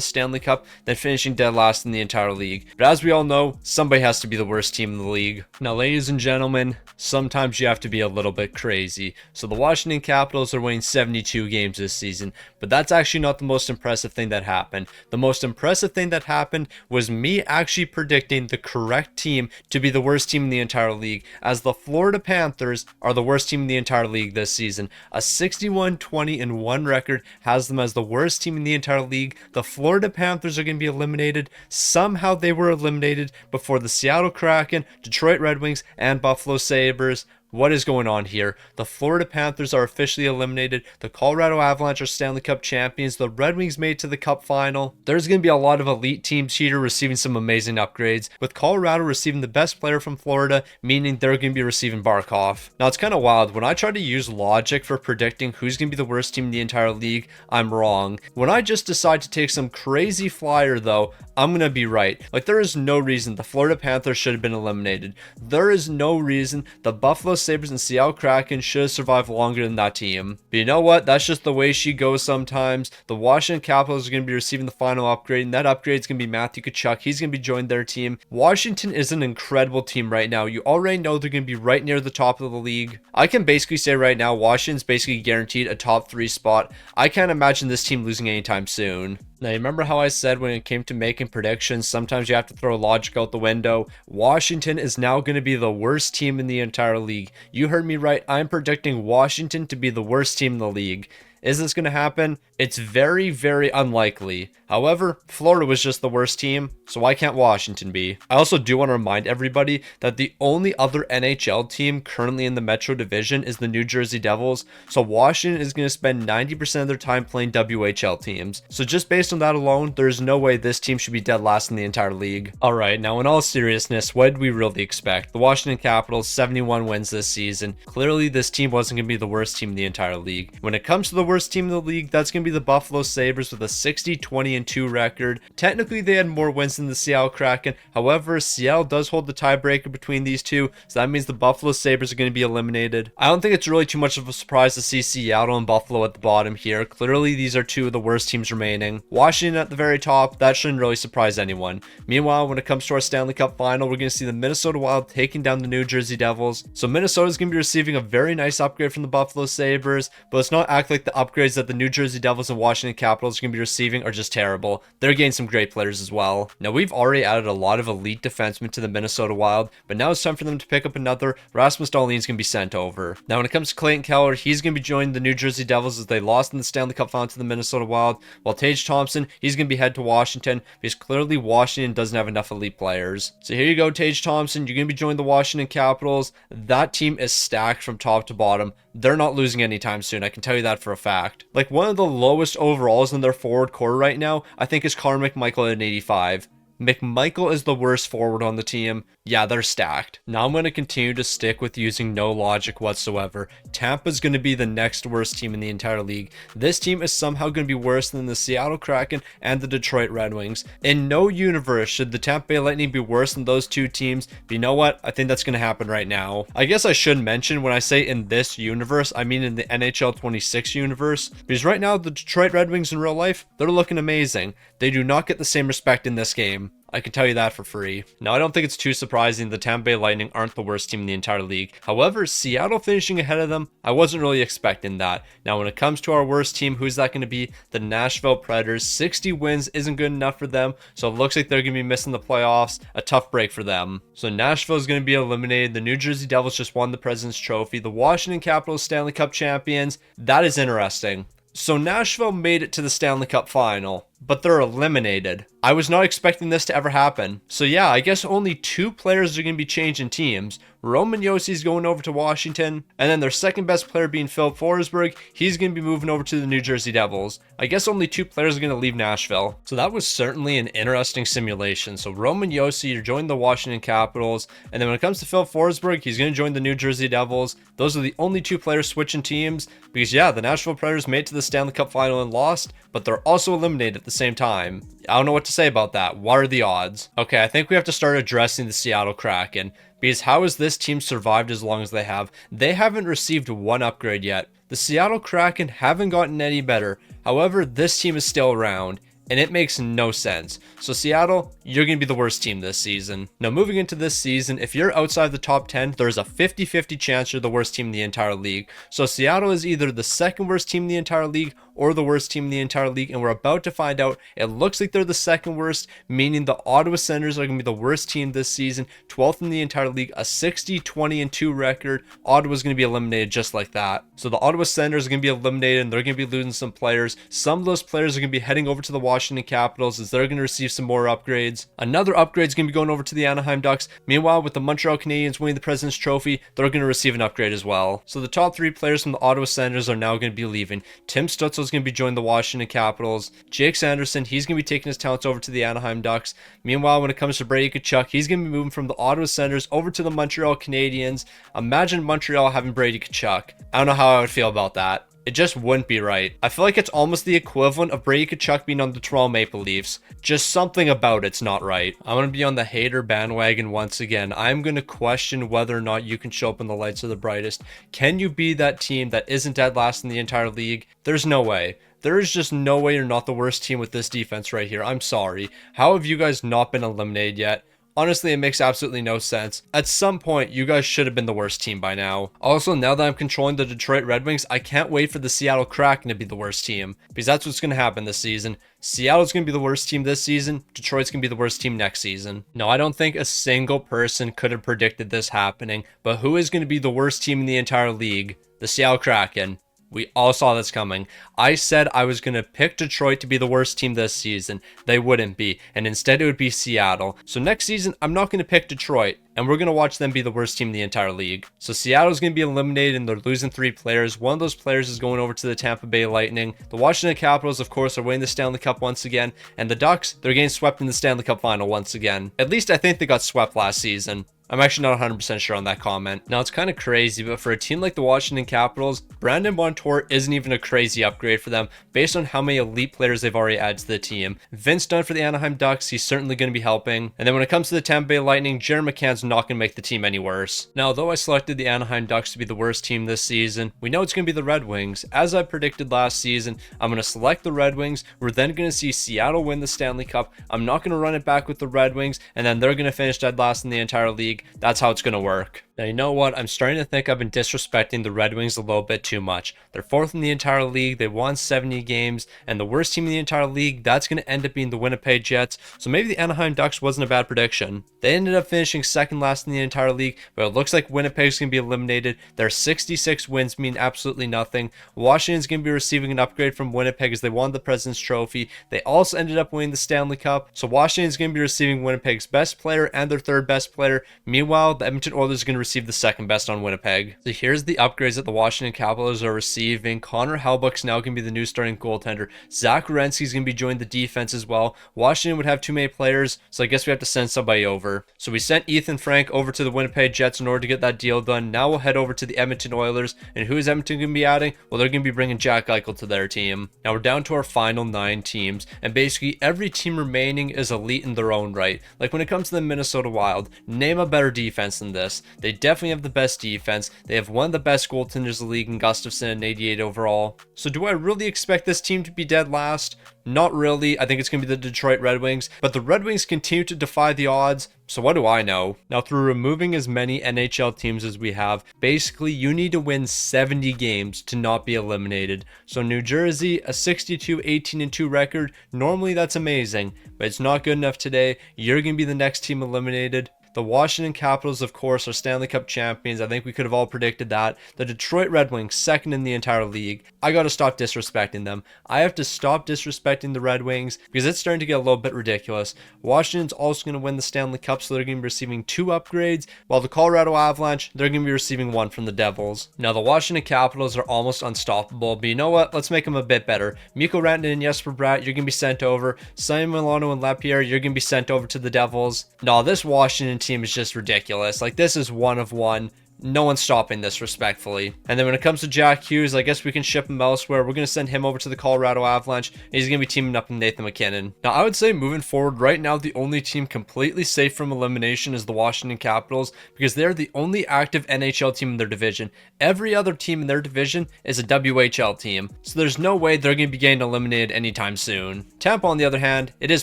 Stanley Cup than finishing dead last in the entire league. But as we all know, somebody has to be the worst team in the league. Now, ladies and gentlemen, sometimes you have to be a little bit crazy. So the Washington Capitals are winning 72 games this season, but that's actually not the most impressive thing that happened. The most impressive thing that happened was me actually predicting the correct team to be the worst team in the entire league, as the Florida Panthers are the worst team in the entire league this season. A 61-20-1 record has them as the worst team in the entire league. The Florida Panthers are going to be eliminated. Somehow they were eliminated before the Seattle Kraken, Detroit Red Wings, and Buffalo Sabres. What is going on here? The Florida Panthers are officially eliminated. The Colorado Avalanche are Stanley Cup champions. The Red Wings made it to the Cup final. There's going to be a lot of elite teams here receiving some amazing upgrades, with Colorado receiving the best player from Florida, meaning they're going to be receiving Barkov. Now, it's kind of wild. When I try to use logic for predicting who's going to be the worst team in the entire league, I'm wrong. When I just decide to take some crazy flyer, though, I'm going to be right. Like, there is no reason the Florida Panthers should have been eliminated. There is no reason the Buffalo Sabres and Seattle Kraken should have survived longer than that team. But you know what? That's just the way she goes sometimes. The Washington Capitals are going to be receiving the final upgrade, and that upgrade is going to be Matthew Tkachuk. He's going to be joining their team. Washington is an incredible team right now. You already know they're going to be right near the top of the league. I can basically say right now, Washington's basically guaranteed a top 3 spot. I can't imagine this team losing anytime soon. Now, you remember how I said when it came to making predictions, sometimes you have to throw logic out the window? Washington is now going to be the worst team in the entire league. You heard me right. I'm predicting Washington to be the worst team in the league. Is this going to happen? It's very, very unlikely. However, Florida was just the worst team, so why can't Washington be? I also do want to remind everybody that the only other NHL team currently in the Metro Division is the New Jersey Devils, so Washington is going to spend 90% of their time playing WHL teams. So just based on that alone, there's no way this team should be dead last in the entire league. Alright, now in all seriousness, what did we really expect? The Washington Capitals, 71 wins this season. Clearly, this team wasn't going to be the worst team in the entire league. When it comes to the worst team in the league, that's going to be the Buffalo Sabres with a 60-20-2 record. Technically, they had more wins than the Seattle Kraken. However, Seattle does hold the tiebreaker between these two, so that means the Buffalo Sabres are going to be eliminated. I don't think it's really too much of a surprise to see Seattle and Buffalo at the bottom here. Clearly, these are two of the worst teams remaining. Washington at the very top, that shouldn't really surprise anyone. Meanwhile, when it comes to our Stanley Cup final, we're going to see the Minnesota Wild taking down the New Jersey Devils. So Minnesota is going to be receiving a very nice upgrade from the Buffalo Sabres, but let's not act like the upgrades that the New Jersey Devils and Washington Capitals are going to be receiving are just terrible. They're getting some great players as well. Now, we've already added a lot of elite defensemen to the Minnesota Wild, but now it's time for them to pick up another. Rasmus Dahlin's going to be sent over. Now, when it comes to Clayton Keller, he's going to be joining the New Jersey Devils as they lost in the Stanley Cup final to the Minnesota Wild, while Tage Thompson, he's going to be head to Washington because clearly Washington doesn't have enough elite players. So here you go, Tage Thompson. You're going to be joining the Washington Capitals. That team is stacked from top to bottom. They're not losing anytime soon. I can tell you that for a fact. Like, one of the lowest overalls in their forward core right now, I think, is Connor McMichael at an 85. McMichael is the worst forward on the team. Yeah, they're stacked. Now I'm going to continue to stick with using no logic whatsoever. Tampa's going to be the next worst team in the entire league. This team is somehow going to be worse than the Seattle Kraken and the Detroit Red Wings. In no universe should the Tampa Bay Lightning be worse than those two teams, but you know what? I think that's going to happen right now. I guess I should mention when I say in this universe, I mean in the NHL 26 universe, because right now the Detroit Red Wings in real life, they're looking amazing. They do not get the same respect in this game. I can tell you that for free. Now, I don't think it's too surprising the Tampa Bay Lightning aren't the worst team in the entire league. However, Seattle finishing ahead of them, I wasn't really expecting that. Now, when it comes to our worst team, who's that going to be? The Nashville Predators. 60 wins isn't good enough for them, so it looks like they're going to be missing the playoffs. A tough break for them. So Nashville is going to be eliminated. The New Jersey Devils just won the President's Trophy. The Washington Capitals Stanley Cup champions. That is interesting. So Nashville made it to the Stanley Cup final, but they're eliminated. I was not expecting this to ever happen. So yeah, I guess only two players are going to be changing teams. Roman Yossi's going over to Washington, and then their second best player being Philip Forsberg, he's going to be moving over to the New Jersey Devils. I guess only two players are going to leave Nashville. So that was certainly an interesting simulation. So Roman Yossi, you're joining the Washington Capitals, and then when it comes to Philip Forsberg, he's going to join the New Jersey Devils. Those are the only two players switching teams, because yeah, the Nashville Predators made it to the Stanley Cup final and lost, but they're also eliminated at the same time. I don't know what to say about that. What are the odds? Okay, I think we have to start addressing the Seattle Kraken, because how has this team survived as long as they have? They haven't received one upgrade yet. The Seattle Kraken haven't gotten any better. However, this team is still around, and it makes no sense. So Seattle, you're going to be the worst team this season. Now moving into this season, if you're outside the top 10, there's a 50-50 chance you're the worst team in the entire league. So Seattle is either the second worst team in the entire league or the worst team in the entire league, and we're about to find out. It looks like they're the second worst, meaning the Ottawa Senators are going to be the worst team this season, 12th in the entire league, a 60-20-2 record. Ottawa's going to be eliminated just like that. So the Ottawa Senators are going to be eliminated, and they're going to be losing some players. Some of those players are going to be heading over to the Washington Capitals as they're going to receive some more upgrades. Another upgrade is going to be going over to the Anaheim Ducks. Meanwhile, with the Montreal Canadiens winning the President's Trophy, they're going to receive an upgrade as well. So the top three players from the Ottawa Senators are now going to be leaving. Tim Stützle is going to be joining the Washington Capitals. Jake Sanderson, he's going to be taking his talents over to the Anaheim Ducks. Meanwhile, when it comes to Brady Tkachuk, he's going to be moving from the Ottawa Senators over to the Montreal Canadiens. Imagine Montreal having Brady Tkachuk. I don't know how I would feel about that. It just wouldn't be right. I feel like it's almost the equivalent of Brady Tkachuk being on the Toronto Maple Leafs. Just something about it's not right. I'm going to be on the hater bandwagon once again. I'm going to question whether or not you can show up when the lights are the brightest. Can you be that team that isn't dead last in the entire league? There's no way. There is just no way you're not the worst team with this defense right here. I'm sorry. How have you guys not been eliminated yet? Honestly, it makes absolutely no sense. At some point, you guys should have been the worst team by now. Also, now that I'm controlling the Detroit Red Wings, I can't wait for the Seattle Kraken to be the worst team, because that's what's going to happen this season. Seattle's going to be the worst team this season. Detroit's going to be the worst team next season. No, I don't think a single person could have predicted this happening, but who is going to be the worst team in the entire league? The Seattle Kraken. We all saw this coming. I said I was going to pick Detroit to be the worst team this season. They wouldn't be, and instead it would be Seattle. So next season, I'm not going to pick Detroit, and we're going to watch them be the worst team in the entire league. So Seattle's going to be eliminated, and they're losing 3 players. One of those players is going over to the Tampa Bay Lightning. The Washington Capitals, of course, are winning the Stanley Cup once again, and the Ducks, they're getting swept in the Stanley Cup final once again. At least I think they got swept last season. I'm actually not 100% sure on that comment. Now, it's kind of crazy, but for a team like the Washington Capitals, Brandon Montour isn't even a crazy upgrade for them based on how many elite players they've already added to the team. Vince Dunn for the Anaheim Ducks, he's certainly going to be helping. And then when it comes to the Tampa Bay Lightning, Jared McCann's not going to make the team any worse. Now, although I selected the Anaheim Ducks to be the worst team this season, we know it's going to be the Red Wings. As I predicted last season, I'm going to select the Red Wings. We're then going to see Seattle win the Stanley Cup. I'm not going to run it back with the Red Wings, and then they're going to finish dead last in the entire league. That's how it's going to work. Now, you know what? I'm starting to think I've been disrespecting the Red Wings a little bit too much. They're 4th in the entire league. They won 70 games, and the worst team in the entire league, that's going to end up being the Winnipeg Jets. So maybe the Anaheim Ducks wasn't a bad prediction. They ended up finishing 2nd last in the entire league, but it looks like Winnipeg's going to be eliminated. Their 66 wins mean absolutely nothing. Washington's going to be receiving an upgrade from Winnipeg as they won the President's Trophy. They also ended up winning the Stanley Cup. So Washington's going to be receiving Winnipeg's best player and their 3rd best player. Meanwhile, the Edmonton Oilers are going to receive receive the second best on Winnipeg. So here's the upgrades that the Washington Capitals are receiving. Connor Hellebuyck's now going to be the new starting goaltender. Zach Werenski's going to be joining the defense as well. Washington would have too many players, so I guess we have to send somebody over. So we sent Ethan Frank over to the Winnipeg Jets in order to get that deal done. Now we'll head over to the Edmonton Oilers. And who is Edmonton going to be adding? Well, they're going to be bringing Jack Eichel to their team. Now we're down to our final 9 teams, and basically every team remaining is elite in their own right. Like when it comes to the Minnesota Wild, name a better defense than this. They definitely have the best defense. They have one of the best goaltenders in the league in Gustafsson at 88 overall. So do I really expect this team to be dead last? Not really. I think it's going to be the Detroit Red Wings, but the Red Wings continue to defy the odds. So what do I know? Now, through removing as many NHL teams as we have, basically you need to win 70 games to not be eliminated. So New Jersey, a 62-18-2 record, normally that's amazing, but it's not good enough today. You're going to be the next team eliminated. The Washington Capitals, of course, are Stanley Cup champions. I think we could have all predicted that. The Detroit Red Wings, second in the entire league. I got to stop disrespecting them. I have to stop disrespecting the Red Wings because it's starting to get a little bit ridiculous. Washington's also going to win the Stanley Cup, so they're going to be receiving 2 upgrades, while the Colorado Avalanche, they're going to be receiving 1 from the Devils. Now, the Washington Capitals are almost unstoppable, but you know what? Let's make them a bit better. Mikko Rantanen and Jesper Bratt, you're going to be sent over. Simon Milano and Lapierre, you're going to be sent over to the Devils. No, this Washington team is just ridiculous. Like, this is one of one. No one's stopping this, respectfully. And then when it comes to Jack Hughes, I guess we can ship him elsewhere. We're going to send him over to the Colorado Avalanche. He's going to be teaming up with Nathan McKinnon. Now, I would say moving forward, right now, the only team completely safe from elimination is the Washington Capitals, because they're the only active NHL team in their division. Every other team in their division is a WHL team, so there's no way they're going to be getting eliminated anytime soon. Tampa, on the other hand, it is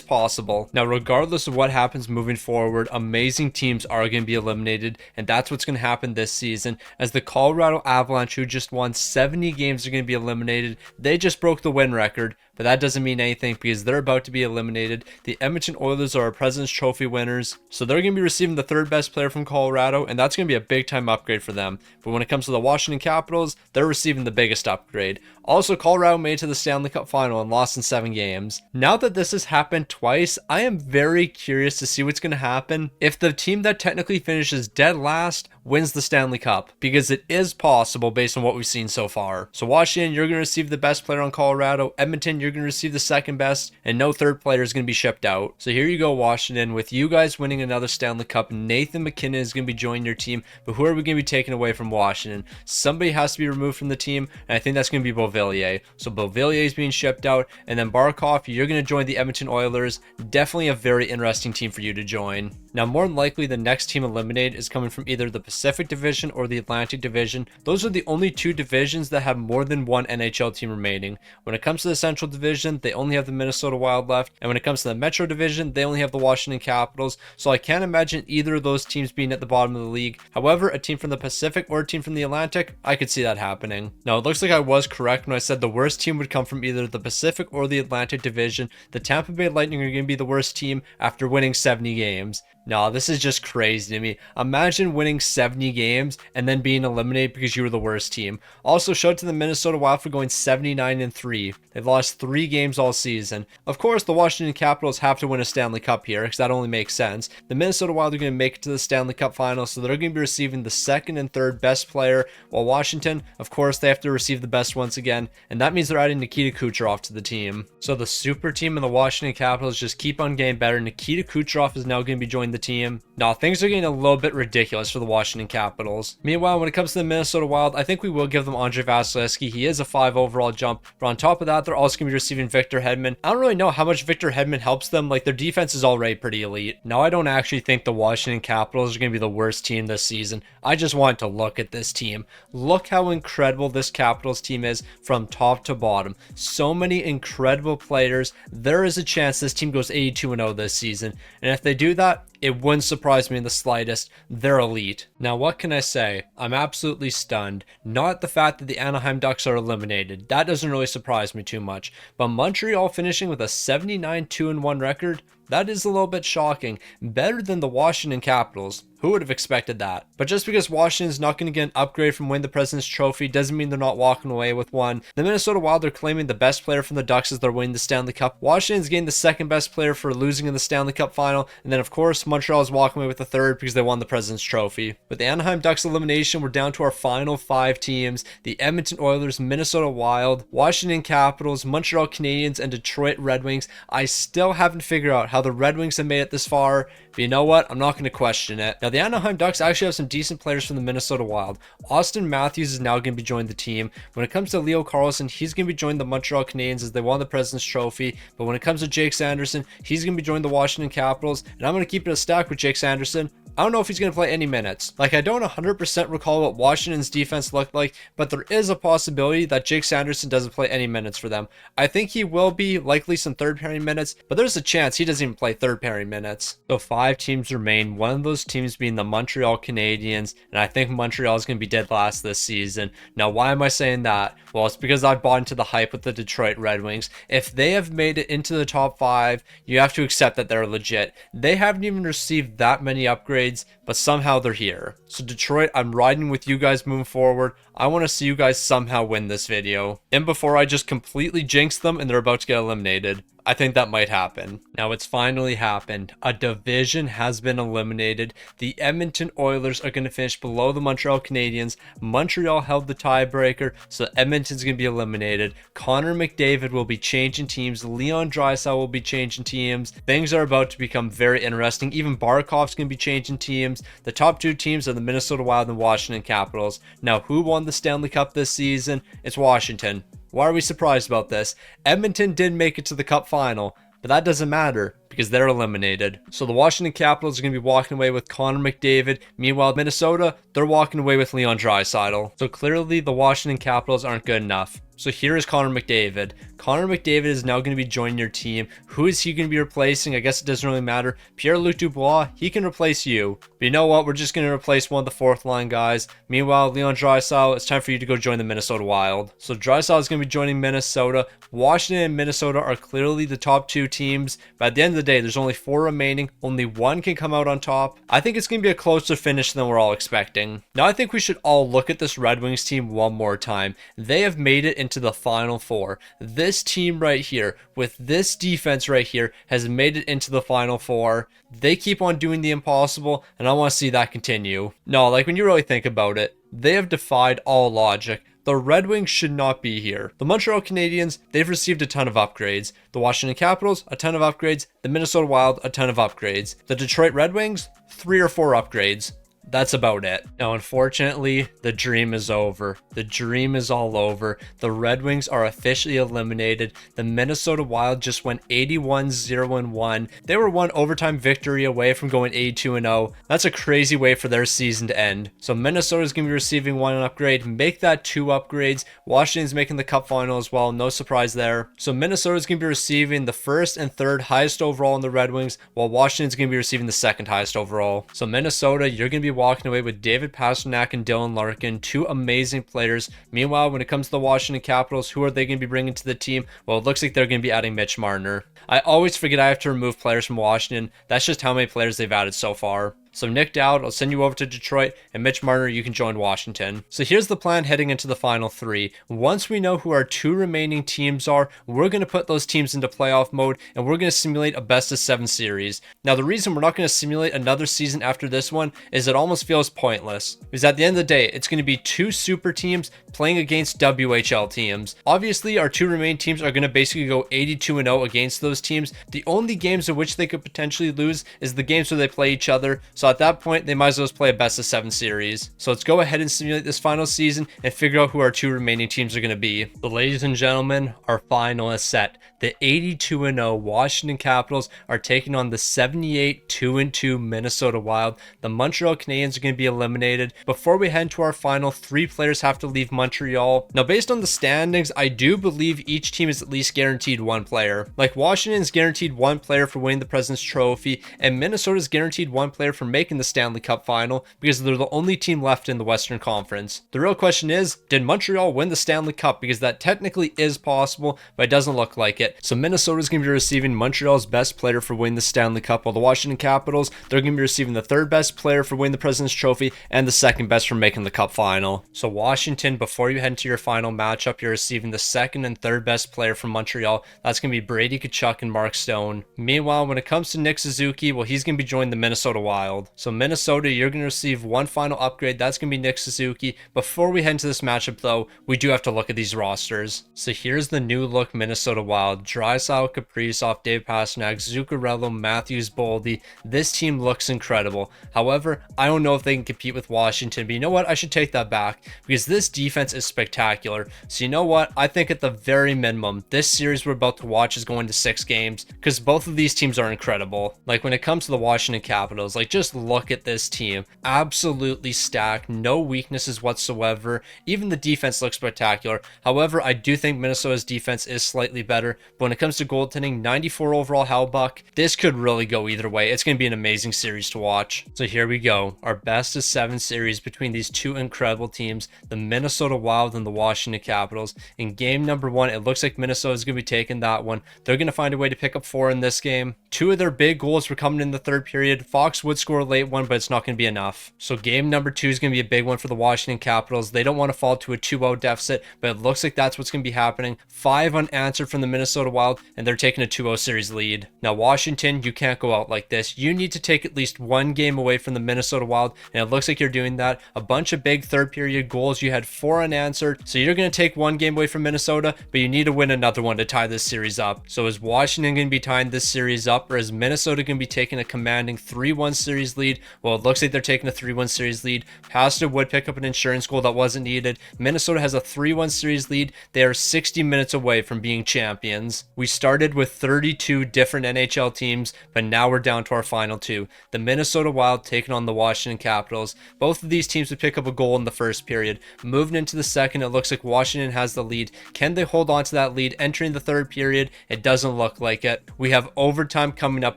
possible. Now, regardless of what happens moving forward, amazing teams are going to be eliminated, and that's what's going to happen this season, as the Colorado Avalanche, who just won 70 games, are going to be eliminated. They just broke the win record, but that doesn't mean anything because they're about to be eliminated. The Edmonton Oilers are our President's Trophy winners, so they're going to be receiving the 3rd best player from Colorado, and that's going to be a big time upgrade for them. But when it comes to the Washington Capitals, they're receiving the biggest upgrade. Also, Colorado made it to the Stanley Cup final and lost in 7 games. Now that this has happened twice, I am very curious to see what's going to happen if the team that technically finishes dead last wins the Stanley Cup, because it is possible based on what we've seen so far. So Washington, you're going to receive the best player on Colorado. Edmonton, you're going to receive the 2nd best, and no 3rd player is going to be shipped out. So here you go, Washington. With you guys winning another Stanley Cup, Nathan McKinnon is going to be joining your team, but who are we going to be taking away from Washington? Somebody has to be removed from the team, and I think that's going to be Beauvillier. So Beauvillier is being shipped out, and then Barkov, you're going to join the Edmonton Oilers. Definitely a very interesting team for you to join. Now, more than likely, the next team eliminated is coming from either the Pacific Division or the Atlantic Division. Those are the only 2 divisions that have more than 1 NHL team remaining. When it comes to the Central Division, they only have the Minnesota Wild left, and when it comes to the Metro Division, they only have the Washington Capitals, so I can't imagine either of those teams being at the bottom of the league. However, a team from the Pacific or a team from the Atlantic, I could see that happening. Now, it looks like I was correct when I said the worst team would come from either the Pacific or the Atlantic Division. The Tampa Bay Lightning are going to be the worst team after winning 70 games. No, this is just crazy to me. Imagine winning 70 games and then being eliminated because you were the worst team. Also, shout out to the Minnesota Wild for going 79-3. They've lost 3 games all season. Of course, the Washington Capitals have to win a Stanley Cup here, because that only makes sense. The Minnesota Wild are going to make it to the Stanley Cup final, so they're going to be receiving the 2nd and 3rd best player, while Washington, of course, they have to receive the best once again, and that means they're adding Nikita Kucherov to the team. So the super team and the Washington Capitals just keep on getting better. Nikita Kucherov is now going to be joining the team. Now, things are getting a little bit ridiculous for the Washington Capitals. Meanwhile, when it comes to the Minnesota Wild, I think we will give them Andrei Vasilevsky. He is a 5 overall jump, but on top of that, they're also going to be receiving Victor Hedman. I don't really know how much Victor Hedman helps them. Like, their defense is already pretty elite. Now, I don't actually think the Washington Capitals are going to be the worst team this season. I just want to look at this team. Look how incredible this Capitals team is from top to bottom. So many incredible players. There is a chance this team goes 82-0 this season, and if they do that, it wouldn't surprise me in the slightest. They're elite. Now, what can I say? I'm absolutely stunned. Not at the fact that the Anaheim Ducks are eliminated. That doesn't really surprise me too much. But Montreal finishing with a 79-2-1 record? That is a little bit shocking. Better than the Washington Capitals. Who would have expected that? But just because Washington's not going to get an upgrade from winning the President's Trophy doesn't mean they're not walking away with one. The Minnesota Wild are claiming the best player from the Ducks as they're winning the Stanley Cup. Washington's getting the second best player for losing in the Stanley Cup final. And then, of course, Montreal is walking away with the third because they won the President's Trophy. With the Anaheim Ducks elimination, we're down to our final 5 teams. The Edmonton Oilers, Minnesota Wild, Washington Capitals, Montreal Canadiens, and Detroit Red Wings. I still haven't figured out how the Red Wings have made it this far. But you know what? I'm not going to question it. Now, the Anaheim Ducks actually have some decent players from the Minnesota Wild. Austin Matthews is now going to be joining the team. When it comes to Leo Carlsson, he's going to be joining the Montreal Canadiens as they won the President's Trophy. But when it comes to Jake Sanderson, he's going to be joining the Washington Capitals. And I'm going to keep it a stack with Jake Sanderson. I don't know if he's going to play any minutes. Like, I don't 100% recall what Washington's defense looked like, but there is a possibility that Jake Sanderson doesn't play any minutes for them. I think he will be, likely some third pairing minutes, but there's a chance he doesn't even play third pairing minutes. So 5 teams remain, one of those teams being the Montreal Canadiens, and I think Montreal is going to be dead last this season. Now, why am I saying that? Well, it's because I've bought into the hype with the Detroit Red Wings. If they have made it into the top 5, you have to accept that they're legit. They haven't even received that many upgrades, but somehow they're here. So Detroit, I'm riding with you guys moving forward. I want to see you guys somehow win this video. And before I just completely jinx them and they're about to get eliminated, I think that might happen. Now it's finally happened. A division has been eliminated. The Edmonton Oilers are going to finish below the Montreal Canadiens. Montreal held the tiebreaker, so Edmonton's going to be eliminated. Connor McDavid will be changing teams. Leon Draisaitl will be changing teams. Things are about to become very interesting. Even Barkov's going to be changing teams. The top 2 teams are the Minnesota Wild and Washington Capitals. Now, who won the Stanley Cup this season? It's Washington. Why are we surprised about this? Edmonton did make it to the Cup final, but that doesn't matter because they're eliminated. So the Washington Capitals are going to be walking away with Connor McDavid. Meanwhile, Minnesota, they're walking away with Leon Draisaitl. So clearly the Washington Capitals aren't good enough. So here is Connor McDavid. Connor McDavid is now going to be joining your team. Who is he going to be replacing? I guess it doesn't really matter. Pierre-Luc Dubois, he can replace you. But you know what? We're just going to replace one of the 4th line guys. Meanwhile, Leon Draisaitl, it's time for you to go join the Minnesota Wild. So Draisaitl is going to be joining Minnesota. Washington and Minnesota are clearly the top 2 teams. But at the end of the day, there's only 4 remaining. Only one can come out on top. I think it's going to be a closer finish than we're all expecting. Now, I think we should all look at this Red Wings team one more time. They have made it into the Final 4. This team right here, with this defense right here, has made it into the Final 4. They keep on doing the impossible, and I want to see that continue. No, like when you really think about it, they have defied all logic. The Red Wings should not be here. The Montreal Canadiens, they've received a ton of upgrades. The Washington Capitals, a ton of upgrades. The Minnesota Wild, a ton of upgrades. The Detroit Red Wings, 3 or 4 upgrades. That's about it. Now, unfortunately, the dream is over. The dream is all over. The Red Wings are officially eliminated. The Minnesota Wild just went 81-0-1. They were one overtime victory away from going 82-0. That's a crazy way for their season to end. So Minnesota is going to be receiving 1 upgrade. Make that 2 upgrades. Washington's making the Cup final as well. No surprise there. So Minnesota is going to be receiving the 1st and 3rd highest overall in the Red Wings, while Washington's going to be receiving the 2nd highest overall. So Minnesota, you're going to be walking away with David Pastrnak and Dylan Larkin, 2 amazing players. Meanwhile, when it comes to the Washington Capitals, who are they going to be bringing to the team? Well, it looks like they're going to be adding Mitch Marner. I always forget I have to remove players from Washington. That's just how many players they've added so far. So Nick Dowd, I'll send you over to Detroit, and Mitch Marner, you can join Washington. So here's the plan heading into the final 3. Once we know who our 2 remaining teams are, we're going to put those teams into playoff mode, and we're going to simulate a best-of-7 series. Now, the reason we're not going to simulate another season after this one is it almost feels pointless. Because at the end of the day, it's going to be 2 super teams playing against WHL teams. Obviously, our 2 remaining teams are going to basically go 82-0 against those teams. The only games in which they could potentially lose is the games where they play each other. So at that point, they might as well play a best-of-7 series. So let's go ahead and simulate this final season and figure out who our 2 remaining teams are going to be. So ladies and gentlemen, our final is set. The 82-0 Washington Capitals are taking on the 78-2-2 Minnesota Wild. The Montreal Canadiens are going to be eliminated. Before we head to our final, 3 players have to leave Montreal. Now, based on the standings, I do believe each team is at least guaranteed 1 player. Like, Washington's guaranteed 1 player for winning the President's Trophy, and Minnesota's guaranteed 1 player for making the Stanley Cup final because they're the only team left in the Western Conference. The real question is, did Montreal win the Stanley Cup? Because that technically is possible, but it doesn't look like it. So Minnesota's going to be receiving Montreal's best player for winning the Stanley Cup, while the Washington Capitals, they're going to be receiving the third best player for winning the President's Trophy and the second best for making the Cup final. So Washington, before you head into your final matchup, you're receiving the second and third best player from Montreal. That's going to be Brady Tkachuk and Mark Stone. Meanwhile, when it comes to Nick Suzuki, well, he's going to be joining the Minnesota Wild. So Minnesota, you're going to receive one final upgrade. That's going to be Nick Suzuki. Before we head into this matchup, though, we do have to look at these rosters. So here's the new look Minnesota Wild. Draisaitl, Kaprizov, Dave Pastrnak, Zuccarello, Matthews, Boldy. This team looks incredible. However, I don't know if they can compete with Washington, but you know what? I should take that back because this defense is spectacular. So you know what? I think at the very minimum, this series we're about to watch is going to 6 games because both of these teams are incredible. Like when it comes to the Washington Capitals, like just look at this team. Absolutely stacked, no weaknesses whatsoever. Even the defense looks spectacular. However, I do think Minnesota's defense is slightly better. But when it comes to goaltending, 94 overall Hellbuck, this could really go either way. It's going to be an amazing series to watch. So here we go. Our best of 7 series between these two incredible teams, the Minnesota Wild and the Washington Capitals. In game number 1, it looks like Minnesota is going to be taking that one. They're going to find a way to pick up 4 in this game. 2 of their big goals were coming in the third period. Fox would score a late one, but it's not going to be enough. So game number 2 is going to be a big one for the Washington Capitals. They don't want to fall to a 2-0 deficit, but it looks like that's what's going to be happening. 5 unanswered from the Minnesota Wild, and they're taking a 2-0 series lead. Now, Washington, you can't go out like this. You need to take at least 1 game away from the Minnesota Wild, and it looks like you're doing that. A bunch of big third period goals. You had 4 unanswered, so you're going to take 1 game away from Minnesota, but you need to win another one to tie this series up. So is Washington going to be tying this series up, or is Minnesota going to be taking a commanding 3-1 series lead? Well, it looks like they're taking a 3-1 series lead. Pastor would pick up an insurance goal that wasn't needed. Minnesota has a 3-1 series lead. They are 60 minutes away from being champions. We started with 32 different NHL teams, but now we're down to our final 2. The Minnesota Wild taking on the Washington Capitals. Both of these teams would pick up a goal in the first period. Moving into the second, it looks like Washington has the lead. Can they hold on to that lead entering the third period? It doesn't look like it. We have overtime coming up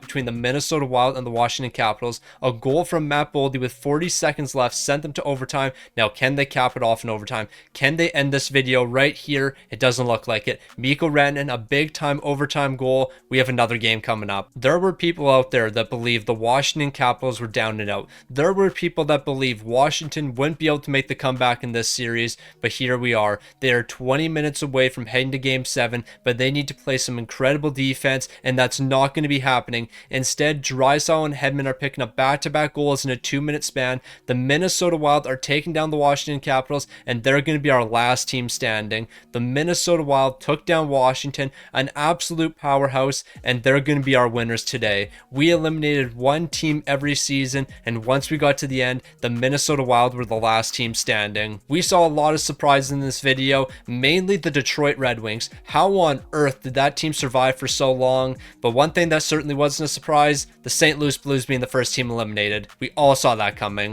between the Minnesota Wild and the Washington Capitals. A goal from Matt Boldy with 40 seconds left sent them to overtime. Now, can they cap it off in overtime? Can they end this video right here? It doesn't look like it. Mikko Rantanen, a big time overtime goal. We have another game coming up. There were people out there that believed the Washington Capitals were down and out. There were people that believed Washington wouldn't be able to make the comeback in this series, but here we are. They are 20 minutes away from heading to game 7, but they need to play some incredible defense, and that's not going to be happening. Instead, Draisaitl and Hedman are picking up back-to-back goals in a 2-minute span. The Minnesota Wild are taking down the Washington Capitals, and they're going to be our last team standing. The Minnesota Wild took down Washington, an absolute powerhouse, and they're going to be our winners today. We eliminated one team every season, and once we got to the end, the Minnesota Wild were the last team standing. We saw a lot of surprises in this video, mainly the Detroit Red Wings. How on earth did that team survive for so long? But one thing that certainly wasn't a surprise, the St. Louis Blues being the first team eliminated. We all saw that coming.